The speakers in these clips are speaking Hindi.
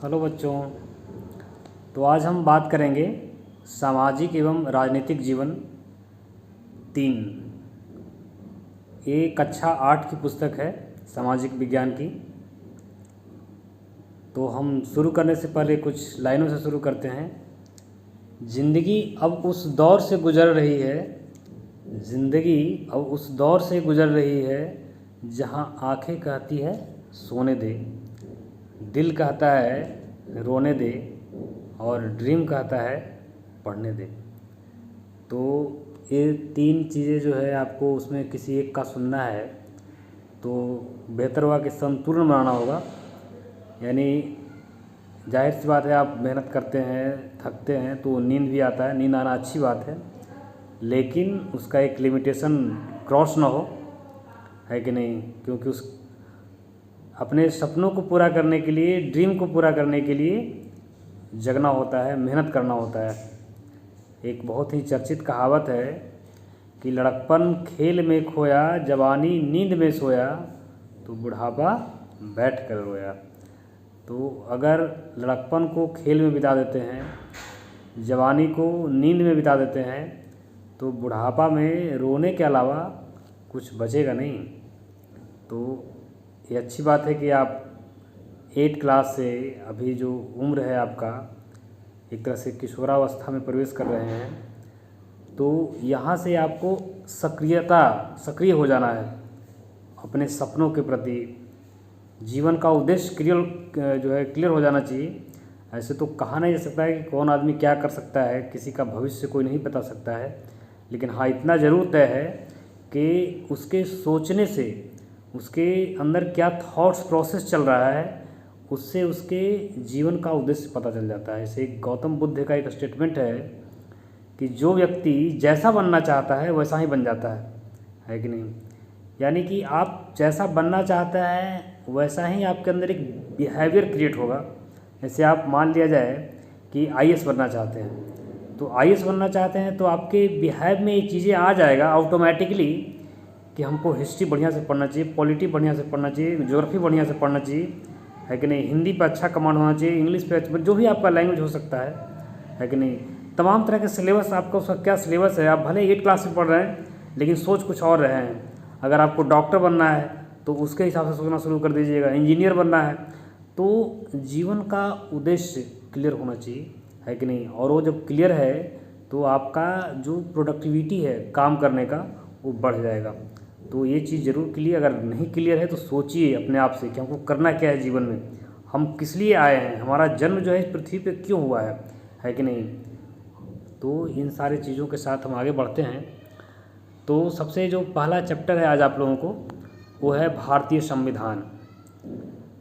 हेलो बच्चों। तो आज हम बात करेंगे सामाजिक एवं राजनीतिक जीवन 3। ये कक्षा 8 की पुस्तक है सामाजिक विज्ञान की। तो हम शुरू करने से पहले कुछ लाइनों से शुरू करते हैं। ज़िंदगी अब उस दौर से गुजर रही है, ज़िंदगी अब उस दौर से गुजर रही है जहाँ आंखें कहती है सोने दे, दिल कहता है रोने दे और ड्रीम कहता है पढ़ने दे। तो ये 3 चीज़ें जो है आपको उसमें किसी एक का सुनना है तो बेहतर होगा कि संतुलन बनाना होगा। यानी जाहिर सी बात है, आप मेहनत करते हैं, थकते हैं तो नींद भी आता है, नींद आना अच्छी बात है, लेकिन उसका एक लिमिटेशन क्रॉस ना हो, है कि नहीं। क्योंकि उस अपने सपनों को पूरा करने के लिए, ड्रीम को पूरा करने के लिए जगना होता है, मेहनत करना होता है। एक बहुत ही चर्चित कहावत है कि लड़कपन खेल में खोया, जवानी नींद में सोया, तो बुढ़ापा बैठ कर रोया। तो अगर लड़कपन को खेल में बिता देते हैं, जवानी को नींद में बिता देते हैं, तो बुढ़ापा में रोने के अलावा कुछ बचेगा नहीं। तो ये अच्छी बात है कि आप 8 क्लास से अभी जो उम्र है आपका, एक तरह से किशोरावस्था में प्रवेश कर रहे हैं, तो यहाँ से आपको सक्रिय हो जाना है अपने सपनों के प्रति। जीवन का उद्देश्य क्लियर हो जाना चाहिए। ऐसे तो कहा नहीं जा सकता है कि कौन आदमी क्या कर सकता है, किसी का भविष्य कोई नहीं बता सकता है, लेकिन हाँ इतना ज़रूर तय है कि उसके सोचने से, उसके अंदर क्या थॉट्स प्रोसेस चल रहा है, उससे उसके जीवन का उद्देश्य पता चल जाता है। ऐसे गौतम बुद्ध का एक स्टेटमेंट है कि जो व्यक्ति जैसा बनना चाहता है वैसा ही बन जाता है कि नहीं। यानी कि आप जैसा बनना चाहता है वैसा ही आपके अंदर एक बिहेवियर क्रिएट होगा। जैसे आप मान लिया जाए कि आईएएस बनना चाहते हैं, तो आईएएस बनना चाहते हैं तो आपके बिहेव में ये चीज़ें आ जाएगा ऑटोमेटिकली कि हमको हिस्ट्री बढ़िया से पढ़ना चाहिए, पॉलिटी बढ़िया से पढ़ना चाहिए, ज्योग्राफी बढ़िया से पढ़ना चाहिए, है कि नहीं। हिंदी पर अच्छा कमांड होना चाहिए, इंग्लिश पे जो भी आपका लैंग्वेज हो सकता है कि नहीं। तमाम तरह के सिलेबस, आपका उसका क्या सिलेबस है, आप भले 8 क्लास में पढ़ रहे हैं लेकिन सोच कुछ और रहे हैं। अगर आपको डॉक्टर बनना है तो उसके हिसाब से सोचना शुरू कर दीजिएगा, इंजीनियर बनना है तो जीवन का उद्देश्य क्लियर होना चाहिए, है कि नहीं। और वो जब क्लियर है तो आपका जो प्रोडक्टिविटी है काम करने का वो बढ़ जाएगा। तो ये चीज़ ज़रूर क्लियर, अगर नहीं क्लियर है तो सोचिए अपने आप से कि हमको करना क्या है जीवन में, हम किस लिए आए हैं, हमारा जन्म जो है इस पृथ्वी पे क्यों हुआ है कि नहीं। तो इन सारी चीज़ों के साथ हम आगे बढ़ते हैं। तो सबसे जो पहला चैप्टर है आज आप लोगों को, वो है भारतीय संविधान।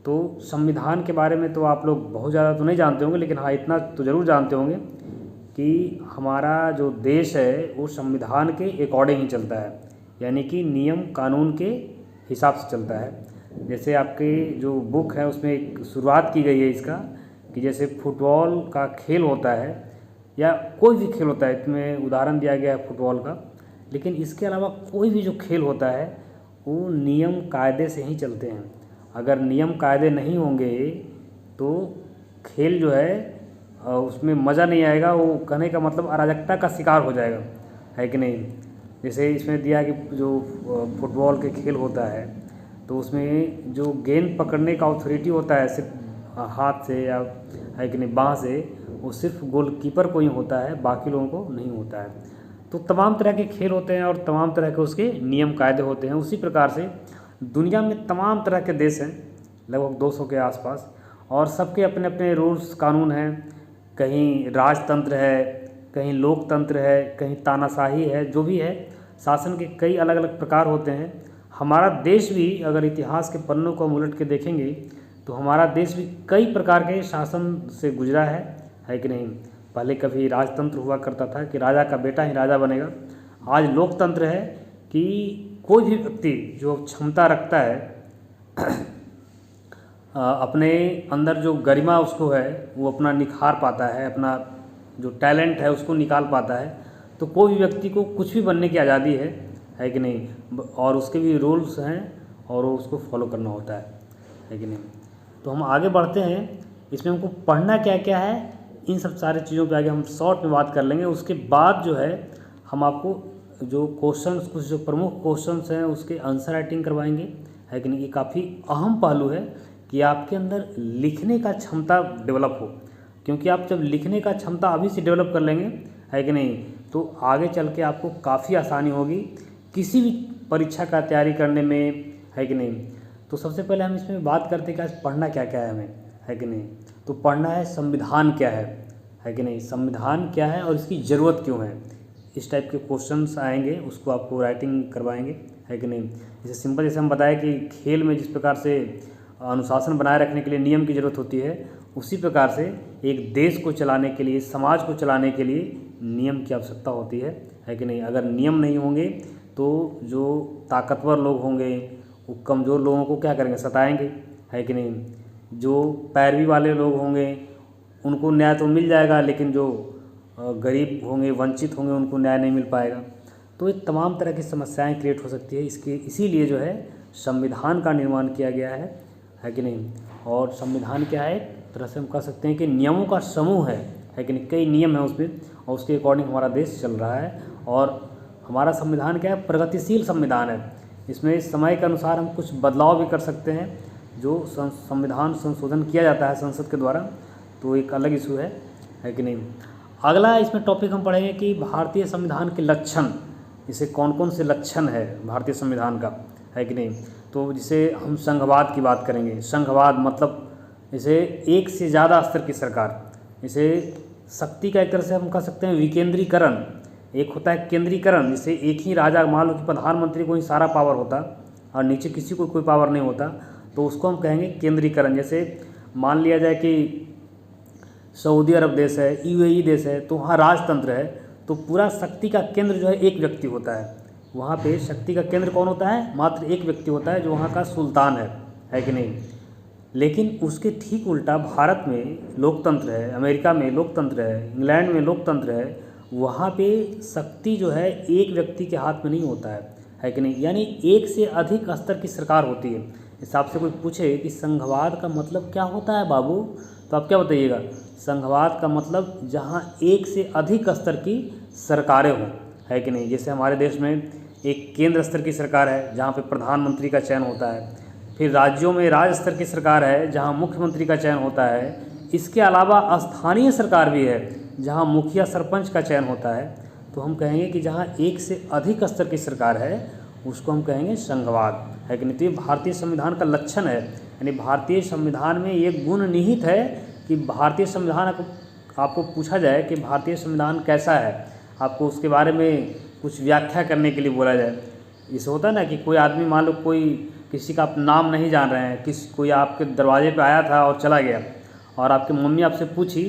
तो संविधान के बारे में तो आप लोग बहुत ज़्यादा तो नहीं जानते होंगे, लेकिन हाँ इतना तो ज़रूर जानते होंगे कि हमारा जो देश है वो संविधान के अकॉर्डिंग ही चलता है, यानी कि नियम कानून के हिसाब से चलता है। जैसे आपके जो बुक है उसमें एक शुरुआत की गई है इसका कि जैसे फुटबॉल का खेल होता है या कोई भी खेल होता है, इसमें उदाहरण दिया गया है फुटबॉल का, लेकिन इसके अलावा कोई भी जो खेल होता है वो नियम कायदे से ही चलते हैं। अगर नियम कायदे नहीं होंगे तो खेल जो है उसमें मज़ा नहीं आएगा, वो कहने का मतलब अराजकता का शिकार हो जाएगा, है कि नहीं। जैसे इसमें दिया कि जो फुटबॉल के खेल होता है तो उसमें जो गेंद पकड़ने का अथॉरिटी होता है सिर्फ हाथ से या, है कि नहीं, बाँह से, वो सिर्फ गोलकीपर को ही होता है, बाकी लोगों को नहीं होता है। तो तमाम तरह के खेल होते हैं और तमाम तरह के उसके नियम कायदे होते हैं। उसी प्रकार से दुनिया में तमाम तरह के देश हैं, लगभग 200 के आसपास, और सबके अपने अपने रूल्स कानून हैं। कहीं राजतंत्र है, कहीं लोकतंत्र है, कहीं तानाशाही है, जो भी है, शासन के कई अलग अलग प्रकार होते हैं। हमारा देश भी अगर इतिहास के पन्नों को हम उलट के देखेंगे तो हमारा देश भी कई प्रकार के शासन से गुजरा है कि नहीं। पहले कभी राजतंत्र हुआ करता था कि राजा का बेटा ही राजा बनेगा। आज लोकतंत्र है कि कोई भी व्यक्ति जो क्षमता रखता है अपने अंदर जो गरिमा उसको है वो अपना निखार पाता है, अपना जो टैलेंट है उसको निकाल पाता है। तो कोई भी व्यक्ति को कुछ भी बनने की आज़ादी है कि नहीं, और उसके भी रूल्स हैं और वो उसको फॉलो करना होता है कि नहीं। तो हम आगे बढ़ते हैं इसमें हमको पढ़ना क्या क्या है, इन सब सारी चीज़ों पे आगे हम शॉर्ट में बात कर लेंगे। उसके बाद जो है हम आपको जो क्वेश्चंस, कुछ जो प्रमुख क्वेश्चंस हैं उसके आंसर राइटिंग करवाएंगे, है कि नहीं। ये काफ़ी अहम पहलू है कि आपके अंदर लिखने का क्षमता डेवलप हो, क्योंकि आप जब लिखने का क्षमता अभी से डेवलप कर लेंगे, है कि नहीं, तो आगे चल के आपको काफ़ी आसानी होगी किसी भी परीक्षा का तैयारी करने में, है कि नहीं। तो सबसे पहले हम इसमें बात करते हैं कि आज पढ़ना क्या क्या है हमें, है कि नहीं। तो पढ़ना है संविधान क्या है कि नहीं, संविधान क्या है और इसकी ज़रूरत क्यों है, इस टाइप के क्वेश्चंस आएंगे, उसको आपको राइटिंग करवाएंगे, है कि नहीं। जैसे सिंपल, जैसे हम बताया कि खेल में जिस प्रकार से अनुशासन बनाए रखने के लिए नियम की ज़रूरत होती है, उसी प्रकार से एक देश को चलाने के लिए, समाज को चलाने के लिए नियम की आवश्यकता होती है कि नहीं। अगर नियम नहीं होंगे तो जो ताकतवर लोग होंगे वो कमज़ोर लोगों को क्या करेंगे, सताएंगे, है कि नहीं। जो पैरवी वाले लोग होंगे उनको न्याय तो मिल जाएगा, लेकिन जो गरीब होंगे, वंचित होंगे, उनको न्याय नहीं मिल पाएगा। तो ये तमाम तरह की समस्याएं क्रिएट हो सकती है। इसीलिए जो है संविधान का निर्माण किया गया है कि नहीं। और संविधान क्या है, एक तरह से हम कह सकते हैं कि नियमों का समूह है कि नहीं। कई नियम हैं उसमें और उसके अकॉर्डिंग हमारा देश चल रहा है। और हमारा संविधान क्या है, प्रगतिशील संविधान है। इसमें समय के अनुसार हम कुछ बदलाव भी कर सकते हैं। जो संविधान संशोधन किया जाता है संसद के द्वारा, तो एक अलग इशू है कि नहीं। अगला इसमें टॉपिक हम पढ़ेंगे कि भारतीय संविधान के लक्षण, इसे कौन कौन से लक्षण है भारतीय संविधान का, है कि नहीं। तो जिसे हम संघवाद की बात करेंगे। संघवाद मतलब इसे एक से ज़्यादा स्तर की सरकार, इसे शक्ति का एक तरह से हम कह सकते हैं विकेंद्रीकरण। एक होता है केंद्रीकरण, जिसे एक ही राजा, मान लो कि प्रधानमंत्री को ही सारा पावर होता और नीचे किसी को कोई पावर नहीं होता, तो उसको हम कहेंगे केंद्रीकरण। जैसे मान लिया जाए कि सऊदी अरब देश है, यूएई देश है, तो वहाँ राजतंत्र है, तो पूरा शक्ति का केंद्र जो है एक व्यक्ति होता है। वहाँ पे शक्ति का केंद्र कौन होता है, मात्र एक व्यक्ति होता है, जो वहाँ का सुल्तान है कि नहीं। लेकिन उसके ठीक उल्टा भारत में लोकतंत्र है, अमेरिका में लोकतंत्र है, इंग्लैंड में लोकतंत्र है। वहाँ पे शक्ति जो है एक व्यक्ति के हाथ में नहीं होता है कि नहीं। यानी एक से अधिक स्तर की सरकार होती है। हिसाब से कोई पूछे कि संघवाद का मतलब क्या होता है बाबू, तो आप क्या बताइएगा। संघवाद का मतलब जहाँ एक से अधिक स्तर की सरकारें हों, है कि नहीं। जैसे हमारे देश में एक केंद्र स्तर की सरकार है जहाँ पे प्रधानमंत्री का चयन होता है, फिर राज्यों में राज्य स्तर की सरकार है जहाँ मुख्यमंत्री का चयन होता है। इसके अलावा स्थानीय सरकार भी है जहाँ मुखिया सरपंच का चयन होता है। तो हम कहेंगे कि जहाँ एक से अधिक स्तर की सरकार है उसको हम कहेंगे संघवाद, है कि नहीं। तो ये भारतीय संविधान का लक्षण है, यानी भारतीय संविधान में ये गुण निहित है कि भारतीय संविधान आपको पूछा जाए कि भारतीय संविधान कैसा है, आपको उसके बारे में कुछ व्याख्या करने के लिए बोला जाए। इसे होता है ना कि कोई आदमी, मान लो कोई किसी का आप नाम नहीं जान रहे हैं, कोई आपके दरवाजे पे आया था और चला गया, और आपकी मम्मी आपसे पूछी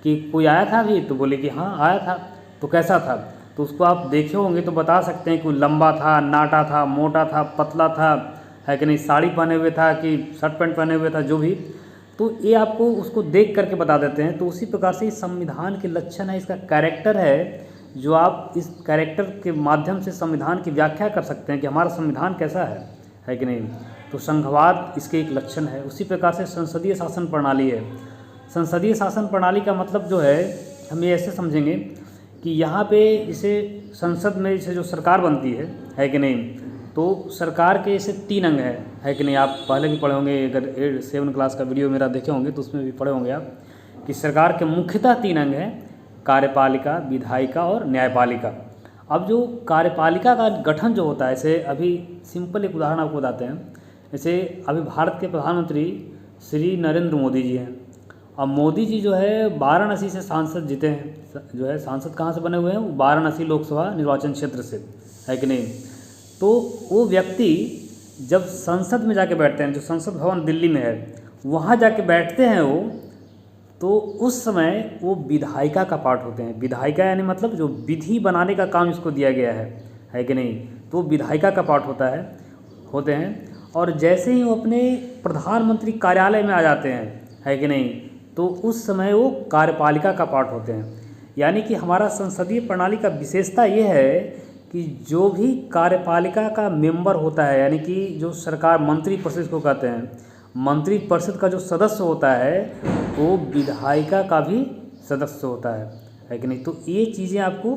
कि कोई आया था अभी, तो बोले कि हाँ आया था, तो कैसा था। तो उसको आप देखे होंगे तो बता सकते हैं कि लंबा था, नाटा था, मोटा था, पतला था, है कि नहीं, साड़ी पहने हुए था कि शर्ट पैंट पहने हुए था, जो भी। तो ये आपको उसको देख करके बता देते हैं। तो उसी प्रकार से संविधान के लक्षण है, इसका कैरेक्टर है, जो आप इस कैरेक्टर के माध्यम से संविधान की व्याख्या कर सकते हैं कि हमारा संविधान कैसा है कि नहीं। तो संघवाद इसके एक लक्षण है। उसी प्रकार से संसदीय शासन प्रणाली है। संसदीय शासन प्रणाली का मतलब जो है, हम ये ऐसे समझेंगे कि यहाँ पे इसे संसद में जैसे जो सरकार बनती है कि नहीं, तो सरकार के ऐसे 3 अंग है कि नहीं। आप पहले भी पढ़े होंगे, अगर 7 क्लास का वीडियो मेरा देखे होंगे तो उसमें भी पढ़े होंगे आप कि सरकार के मुख्यतः 3 अंग हैं, कार्यपालिका, विधायिका और न्यायपालिका। अब जो कार्यपालिका का गठन जो होता है, ऐसे अभी सिंपल एक उदाहरण आपको बताते हैं। जैसे अभी भारत के प्रधानमंत्री श्री नरेंद्र मोदी जी हैं। अब मोदी जी जो है वाराणसी से सांसद जीते हैं, जो है सांसद कहाँ से बने हुए हैं, वाराणसी लोकसभा निर्वाचन क्षेत्र से, है कि नहीं। तो वो व्यक्ति जब संसद में जाके बैठते हैं, जो संसद भवन दिल्ली में है, वहाँ जाके बैठते हैं वो, तो उस समय वो विधायिका का पार्ट होते हैं। विधायिका यानी मतलब जो विधि बनाने का काम इसको दिया गया है कि नहीं, तो विधायिका का पार्ट होते हैं। और जैसे ही वो अपने प्रधानमंत्री कार्यालय में आ जाते हैं, है कि नहीं, तो उस समय वो कार्यपालिका का पार्ट होते हैं। यानी कि हमारा संसदीय प्रणाली का विशेषता ये है कि जो भी कार्यपालिका का मेंबर होता है, यानी कि जो सरकार मंत्री परिषद को कहते हैं, मंत्री परिषद का जो सदस्य होता है वो विधायिका का भी सदस्य होता है कि नहीं। तो ये चीज़ें आपको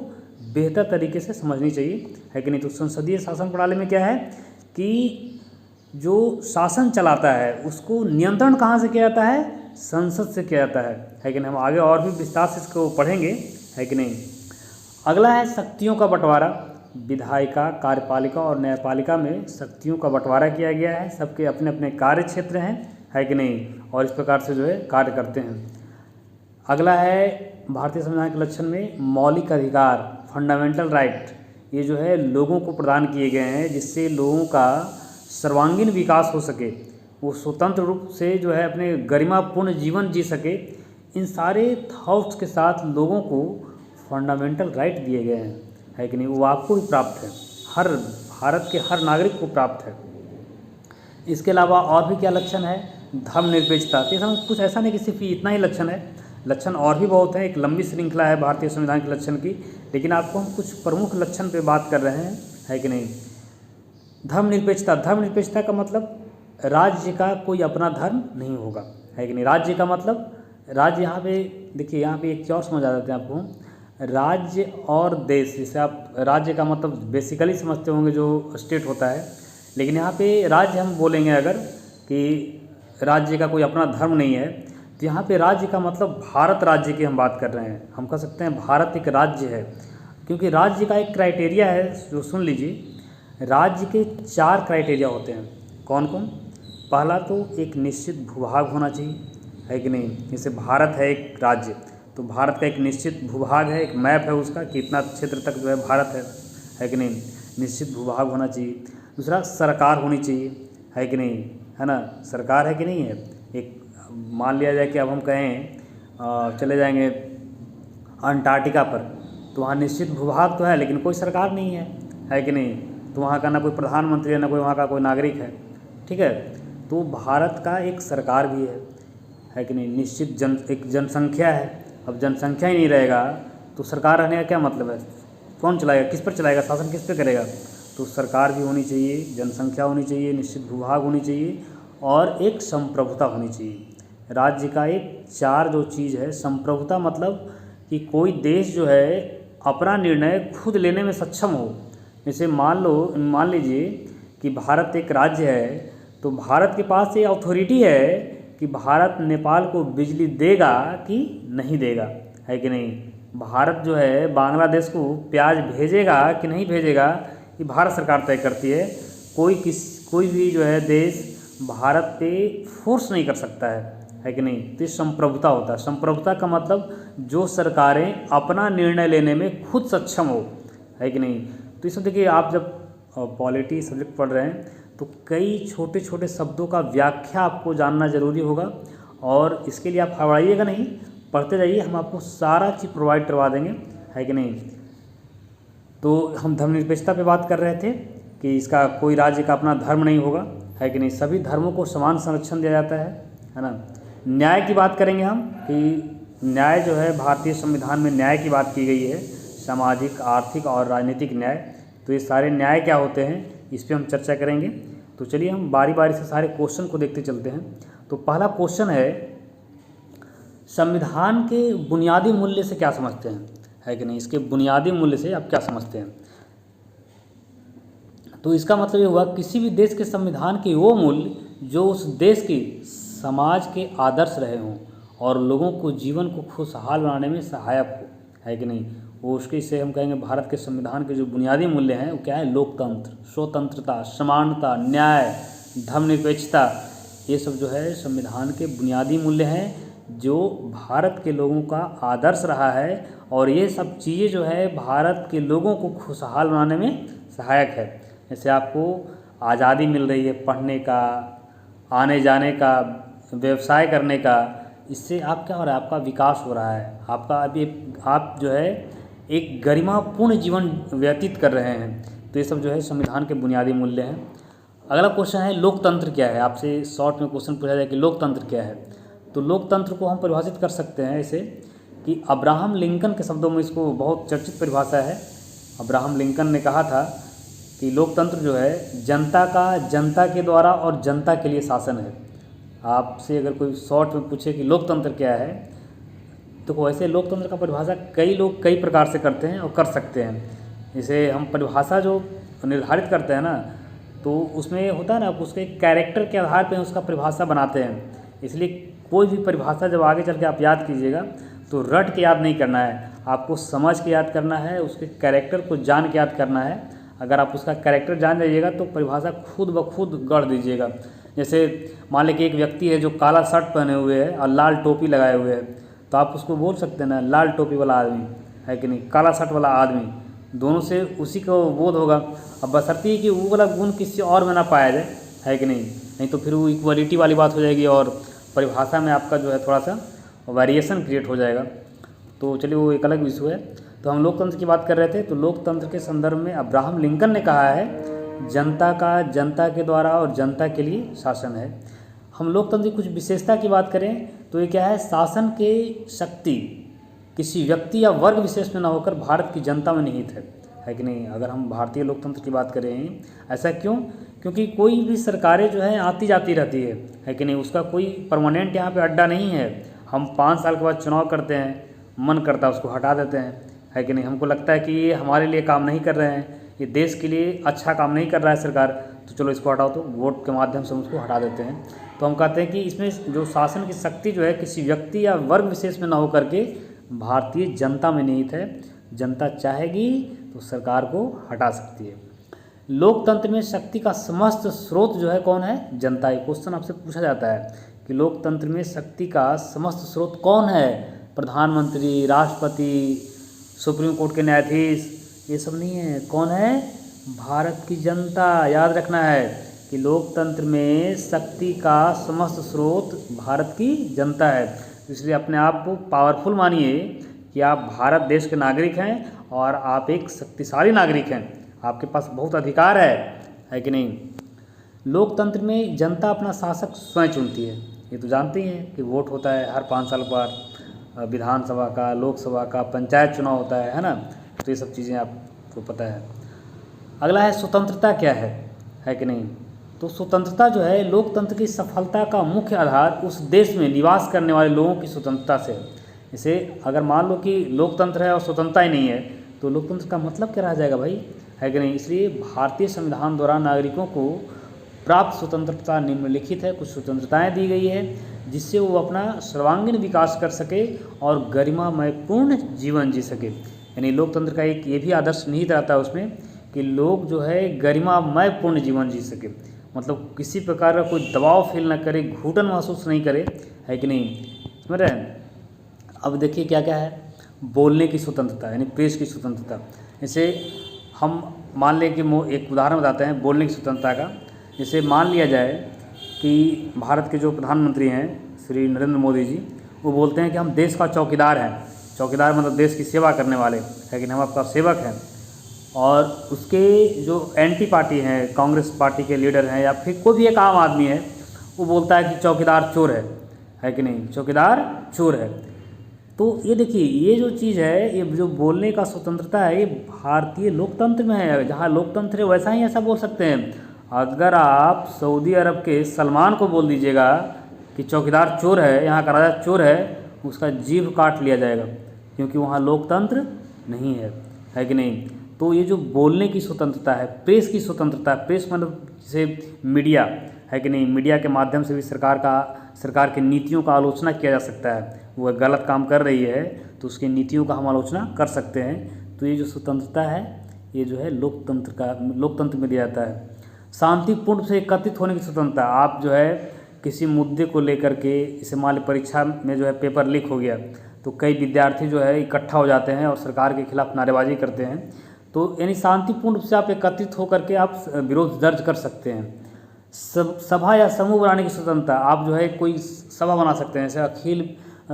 बेहतर तरीके से समझनी चाहिए, है कि नहीं। तो संसदीय शासन प्रणाली में क्या है कि जो शासन चलाता है उसको नियंत्रण कहाँ से किया जाता है, संसद से किया जाता है कि नहीं। हम आगे और भी विस्तार से इसको पढ़ेंगे, है कि नहीं। अगला है शक्तियों का बंटवारा। विधायिका, कार्यपालिका और न्यायपालिका में शक्तियों का बंटवारा किया गया है। सबके अपने अपने कार्य क्षेत्र हैं, है कि नहीं, और इस प्रकार से जो है कार्य करते हैं। अगला है भारतीय संविधान के लक्षण में मौलिक अधिकार, फंडामेंटल राइट, ये जो है लोगों को प्रदान किए गए हैं जिससे लोगों का सर्वांगीण विकास हो सके, वो स्वतंत्र रूप से जो है अपने गरिमापूर्ण जीवन जी सके। इन सारे थॉट्स के साथ लोगों को फंडामेंटल राइट दिए गए हैं, है कि नहीं। वो आपको भी प्राप्त है, हर भारत के हर नागरिक को प्राप्त है। इसके अलावा और भी क्या लक्षण है, धर्मनिरपेक्षता। तो इसमें कुछ ऐसा नहीं कि सिर्फ इतना ही लक्षण है, लक्षण और भी बहुत हैं। एक लंबी श्रृंखला है भारतीय संविधान के लक्षण की, लेकिन आपको हम कुछ प्रमुख लक्षण पे बात कर रहे हैं, है कि नहीं। धर्मनिरपेक्षता, धर्मनिरपेक्षता का मतलब राज्य का कोई अपना धर्म नहीं होगा, है कि नहीं। राज्य का मतलब, राज्य यहाँ पे देखिए, यहाँ पे एक चीज़ और समझ आ जाते हैं आपको, राज्य और देश। जैसे आप राज्य का मतलब बेसिकली समझते होंगे जो स्टेट होता है, लेकिन यहाँ पे राज्य हम बोलेंगे अगर कि राज्य का कोई अपना धर्म नहीं है, तो यहाँ पे राज्य का मतलब भारत राज्य की हम बात कर रहे हैं। हम कह सकते हैं भारत एक राज्य है, क्योंकि राज्य का एक क्राइटेरिया है जो सुन लीजिए। राज्य के 4 क्राइटेरिया होते हैं। कौन कौन? पहला तो एक निश्चित भूभाग होना चाहिए, है कि नहीं। जैसे भारत है एक राज्य, तो भारत का एक निश्चित भूभाग है, एक मैप है उसका कि इतना क्षेत्र तक जो है भारत है कि नहीं। निश्चित भूभाग होना चाहिए। दूसरा सरकार होनी चाहिए, है कि नहीं, है ना। सरकार है कि नहीं है। एक मान लिया जाए कि अब हम कहें चले जाएंगे अंटार्कटिका पर, तो वहाँ निश्चित भूभाग तो है लेकिन कोई सरकार नहीं है कि नहीं। तो वहाँ का ना कोई प्रधानमंत्री है, ना कोई वहाँ का कोई नागरिक है, ठीक है। तो भारत का एक सरकार भी है कि नहीं। निश्चित एक जनसंख्या है। अब जनसंख्या ही नहीं रहेगा तो सरकार रहने का क्या मतलब है। कौन चलाएगा, किस पर चलाएगा, शासन किस पर करेगा। तो सरकार भी होनी चाहिए, जनसंख्या होनी चाहिए, निश्चित भूभाग होनी चाहिए और एक संप्रभुता होनी चाहिए। राज्य का एक 4 जो चीज़ है, संप्रभुता मतलब कि कोई देश जो है अपना निर्णय खुद लेने में सक्षम हो। जैसे मान लीजिए कि भारत एक राज्य है, तो भारत के पास ये अथॉरिटी है कि भारत नेपाल को बिजली देगा कि नहीं देगा, है कि नहीं। भारत जो है बांग्लादेश को प्याज भेजेगा कि नहीं भेजेगा, ये भारत सरकार तय करती है। कोई भी जो है देश भारत पे फोर्स नहीं कर सकता है कि नहीं। तो ये संप्रभुता होता है। संप्रभुता का मतलब जो सरकारें अपना निर्णय लेने में खुद सक्षम हो, है कि नहीं। तो इस देखिए, आप जब पॉलिटी सब्जेक्ट पढ़ रहे हैं तो कई छोटे छोटे शब्दों का व्याख्या आपको जानना जरूरी होगा, और इसके लिए आप घबराइएगा नहीं, पढ़ते जाइए, हम आपको सारा चीज़ प्रोवाइड करवा देंगे, है कि नहीं। तो हम धर्मनिरपेक्षता पे बात कर रहे थे कि इसका कोई राज्य का अपना धर्म नहीं होगा, है कि नहीं। सभी धर्मों को समान संरक्षण दिया जाता है ना। न्याय की बात करेंगे हम कि न्याय जो है भारतीय संविधान में न्याय की बात की गई है, सामाजिक, आर्थिक और राजनीतिक न्याय। तो ये सारे न्याय क्या होते हैं इस पर हम चर्चा करेंगे। तो चलिए हम बारी बारी से सारे क्वेश्चन को देखते चलते हैं। तो पहला क्वेश्चन है, संविधान के बुनियादी मूल्य से क्या समझते हैं, है कि नहीं। इसके बुनियादी मूल्य से आप क्या समझते हैं। तो इसका मतलब ये हुआ किसी भी देश के संविधान के वो मूल्य जो उस देश के समाज के आदर्श रहे हों और लोगों को जीवन को खुशहाल बनाने में सहायक हो, है कि नहीं। वो उसके से हम कहेंगे भारत के संविधान के जो बुनियादी मूल्य हैं वो क्या है, लोकतंत्र, स्वतंत्रता, समानता, न्याय, धर्मनिरपेक्षता, ये सब जो है संविधान के बुनियादी मूल्य हैं जो भारत के लोगों का आदर्श रहा है, और ये सब चीज़ें जो है भारत के लोगों को खुशहाल बनाने में सहायक है। जैसे आपको आज़ादी मिल रही है पढ़ने का, आने जाने का, व्यवसाय करने का, इससे आप क्या हो रहा है, आपका विकास हो रहा है, आपका अभी आप जो है एक गरिमापूर्ण जीवन व्यतीत कर रहे हैं। तो ये सब जो है संविधान के बुनियादी मूल्य हैं। अगला क्वेश्चन है लोकतंत्र क्या है। आपसे शॉर्ट में क्वेश्चन पूछा जाए कि लोकतंत्र क्या है। तो लोकतंत्र को हम परिभाषित कर सकते हैं ऐसे कि अब्राहम लिंकन के शब्दों में इसको बहुत चर्चित परिभाषा है। अब्राहम लिंकन ने कहा था कि लोकतंत्र जो है जनता का जनता के द्वारा और जनता के लिए शासन है। आपसे अगर कोई शॉर्ट में पूछे कि लोकतंत्र क्या है, तो वैसे लोकतंत्र का परिभाषा कई लोग कई प्रकार से करते हैं और कर सकते हैं। जैसे हम परिभाषा जो निर्धारित करते हैं ना, तो उसमें होता है ना, उसके कैरेक्टर के आधार पर उसका परिभाषा बनाते हैं। इसलिए कोई भी परिभाषा जब आगे चल के आप याद कीजिएगा तो रट के याद नहीं करना है, आपको समझ के याद करना है, उसके कैरेक्टर को जान के याद करना है। अगर आप उसका कैरेक्टर जान जाइएगा तो परिभाषा खुद ब खुद गढ़ दीजिएगा। जैसे मान लें कि एक व्यक्ति है जो काला शर्ट पहने हुए है और लाल टोपी लगाए हुए है, तो आप उसको बोल सकते हैं ना, लाल टोपी वाला आदमी है कि नहीं, काला शर्ट वाला आदमी, दोनों से उसी को बोध होगा। अब बशर्ते कि वो वाला गुण किसी और में ना पाया जाए, है कि नहीं तो फिर वो इक्वलिटी वाली बात हो जाएगी और परिभाषा में आपका जो है थोड़ा सा वेरिएशन क्रिएट हो जाएगा। तो चलिए वो एक अलग विषय है। तो हम लोकतंत्र की बात कर रहे थे, तो लोकतंत्र के संदर्भ में अब्राहम लिंकन ने कहा है, जनता का जनता के द्वारा और जनता के लिए शासन है। हम लोकतंत्र की कुछ विशेषता की बात करें तो ये क्या है, शासन के शक्ति किसी व्यक्ति या वर्ग विशेष में न होकर भारत की जनता में निहित है कि नहीं। अगर हम भारतीय लोकतंत्र की बात करें, ऐसा क्यों? क्योंकि कोई भी सरकारें जो है आती जाती रहती है कि नहीं, उसका कोई परमानेंट यहाँ पे अड्डा नहीं है। हम 5 साल के बाद चुनाव करते हैं, मन करता है उसको हटा देते हैं, है कि नहीं। हमको लगता है कि ये हमारे लिए काम नहीं कर रहे हैं, ये देश के लिए अच्छा काम नहीं कर रहा है सरकार, तो चलो इसको हटाओ, तो वोट के माध्यम से हम उसको हटा देते हैं। तो हम कहते हैं कि इसमें जो शासन की शक्ति जो है किसी व्यक्ति या वर्ग विशेष में ना हो करके भारतीय जनता में निहित है। जनता चाहेगी तो सरकार को हटा सकती है। लोकतंत्र में शक्ति का समस्त स्रोत जो है कौन है? जनता। ये क्वेश्चन आपसे पूछा जाता है कि लोकतंत्र में शक्ति का समस्त स्रोत कौन है? प्रधानमंत्री, राष्ट्रपति, सुप्रीम कोर्ट के न्यायाधीश, ये सब नहीं है। कौन है? भारत की जनता। याद रखना है कि लोकतंत्र में शक्ति का समस्त स्रोत भारत की जनता है। इसलिए अपने आप को पावरफुल मानिए कि आप भारत देश के नागरिक हैं और आप एक शक्तिशाली नागरिक हैं, आपके पास बहुत अधिकार है कि नहीं। लोकतंत्र में जनता अपना शासक स्वयं चुनती है, ये तो जानते ही हैं कि वोट होता है हर 5 साल बाद, विधानसभा का, लोकसभा का, पंचायत चुनाव होता है ना। तो ये सब चीज़ें आपको पता है। अगला है स्वतंत्रता क्या है कि नहीं। तो स्वतंत्रता जो है लोकतंत्र की सफलता का मुख्य आधार उस देश में निवास करने वाले लोगों की स्वतंत्रता से है। जैसे अगर मान लो कि लोकतंत्र है और स्वतंत्रता ही नहीं है, तो लोकतंत्र का मतलब क्या रह जाएगा भाई, है कि नहीं। इसलिए भारतीय संविधान द्वारा नागरिकों को प्राप्त स्वतंत्रता निम्नलिखित है। कुछ स्वतंत्रताएं दी गई है जिससे वो अपना सर्वांगीण विकास कर सके और गरिमामय पूर्ण जीवन जी सके। यानी लोकतंत्र का एक ये भी आदर्श निहित रहता है उसमें कि लोग जो है गरिमामय पूर्ण जीवन जी सके, मतलब किसी प्रकार का कोई दबाव फील न करे, घुटन महसूस नहीं करे, है कि नहीं। समझ रहे हैं। अब देखिए क्या क्या है, बोलने की स्वतंत्रता यानी प्रेस की स्वतंत्रता। जैसे हम मान लें कि एक उदाहरण बताते हैं बोलने की स्वतंत्रता का। जैसे मान लिया जाए कि भारत के जो प्रधानमंत्री हैं श्री नरेंद्र मोदी जी, वो बोलते हैं कि हम देश का चौकीदार हैं। चौकीदार मतलब देश की सेवा करने वाले, है कि हम आपका सेवक हैं। और उसके जो एंटी पार्टी हैं, कांग्रेस पार्टी के लीडर हैं या फिर कोई भी एक आम आदमी है, वो बोलता है कि चौकीदार चोर है कि नहीं, चौकीदार चोर है। तो ये देखिए, ये जो चीज़ है, ये जो बोलने का स्वतंत्रता है, ये भारतीय लोकतंत्र में है। जहाँ लोकतंत्र है वैसा ही ऐसा बोल सकते हैं। अगर आप सऊदी अरब के सलमान को बोल दीजिएगा कि चौकीदार चोर है, यहाँ का राजा चोर है, उसका जीभ काट लिया जाएगा, क्योंकि वहाँ लोकतंत्र नहीं है कि नहीं। तो ये जो बोलने की स्वतंत्रता है, प्रेस की स्वतंत्रता है, प्रेस मतलब जैसे मीडिया, है कि नहीं, मीडिया के माध्यम से भी सरकार की नीतियों का आलोचना किया जा सकता है। वो गलत काम कर रही है तो उसकी नीतियों का हम आलोचना कर सकते हैं। तो ये जो स्वतंत्रता है, ये जो है लोकतंत्र में दिया जाता है। शांतिपूर्ण से एकत्रित होने की स्वतंत्रता। आप जो है किसी मुद्दे को लेकर के, इसे मान ली परीक्षा में जो है पेपर लीक हो गया, तो कई विद्यार्थी जो है इकट्ठा हो जाते हैं और सरकार के खिलाफ नारेबाजी करते हैं। तो यानी शांतिपूर्ण रूप से आप एकत्रित होकर के आप विरोध दर्ज कर सकते हैं। सभा या समूह बनाने की स्वतंत्रता। आप जो है कोई सभा बना सकते हैं, जैसे अखिल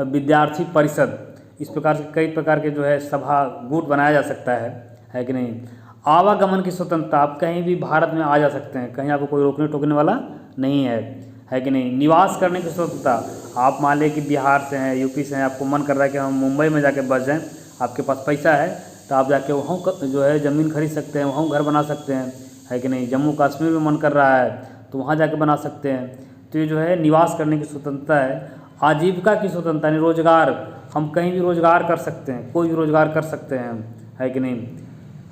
विद्यार्थी परिषद, इस प्रकार से कई प्रकार के जो है सभा गुट बनाया जा सकता है कि नहीं। आवागमन की स्वतंत्रता। आप कहीं भी भारत में आ जा सकते हैं, कहीं आपको कोई रोकने टोकने वाला नहीं है कि नहीं। निवास करने की स्वतंत्रता। आप मान लें कि बिहार से हैं, यूपी से हैं, आपको मन कर रहा है कि हम मुंबई में जाके बस जाएँ, आपके पास पैसा है तो आप जाके वहाँ जो है ज़मीन खरीद सकते हैं, वहाँ घर बना सकते हैं, है कि नहीं। जम्मू कश्मीर में मन कर रहा है तो वहाँ जाके बना सकते हैं। तो ये जो है निवास करने की स्वतंत्रता है। आजीविका की स्वतंत्रता यानी रोजगार, हम कहीं भी रोजगार कर सकते हैं, कोई भी रोजगार कर सकते हैं हम, है कि नहीं।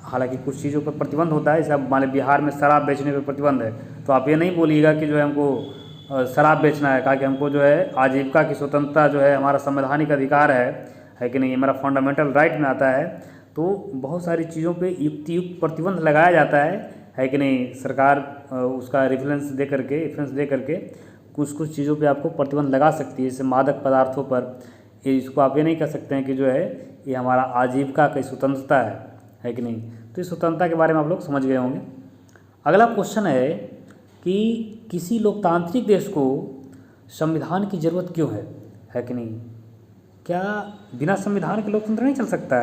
हालांकि कुछ चीज़ों पर प्रतिबंध होता है, जैसे अब मान लीजिए बिहार में शराब बेचने पर प्रतिबंध है, तो आप ये नहीं बोलिएगा कि जो है हमको शराब बेचना है, कहा कि हमको जो है आजीविका की स्वतंत्रता जो है हमारा संवैधानिक अधिकार है कि नहीं, ये हमारा फंडामेंटल राइट में आता है। तो बहुत सारी चीज़ों पे युक्त प्रतिबंध लगाया जाता है कि नहीं। सरकार उसका रेफरेंस दे करके कुछ चीज़ों पे आपको प्रतिबंध लगा सकती है, जैसे मादक पदार्थों पर। इसको आप ये नहीं कह सकते हैं कि जो है ये हमारा आजीविका की स्वतंत्रता है कि नहीं। तो इस स्वतंत्रता के बारे में आप लोग समझ गए होंगे। अगला क्वेश्चन है कि किसी लोकतांत्रिक देश को संविधान की ज़रूरत क्यों है कि नहीं। क्या बिना संविधान के लोकतंत्र नहीं चल सकता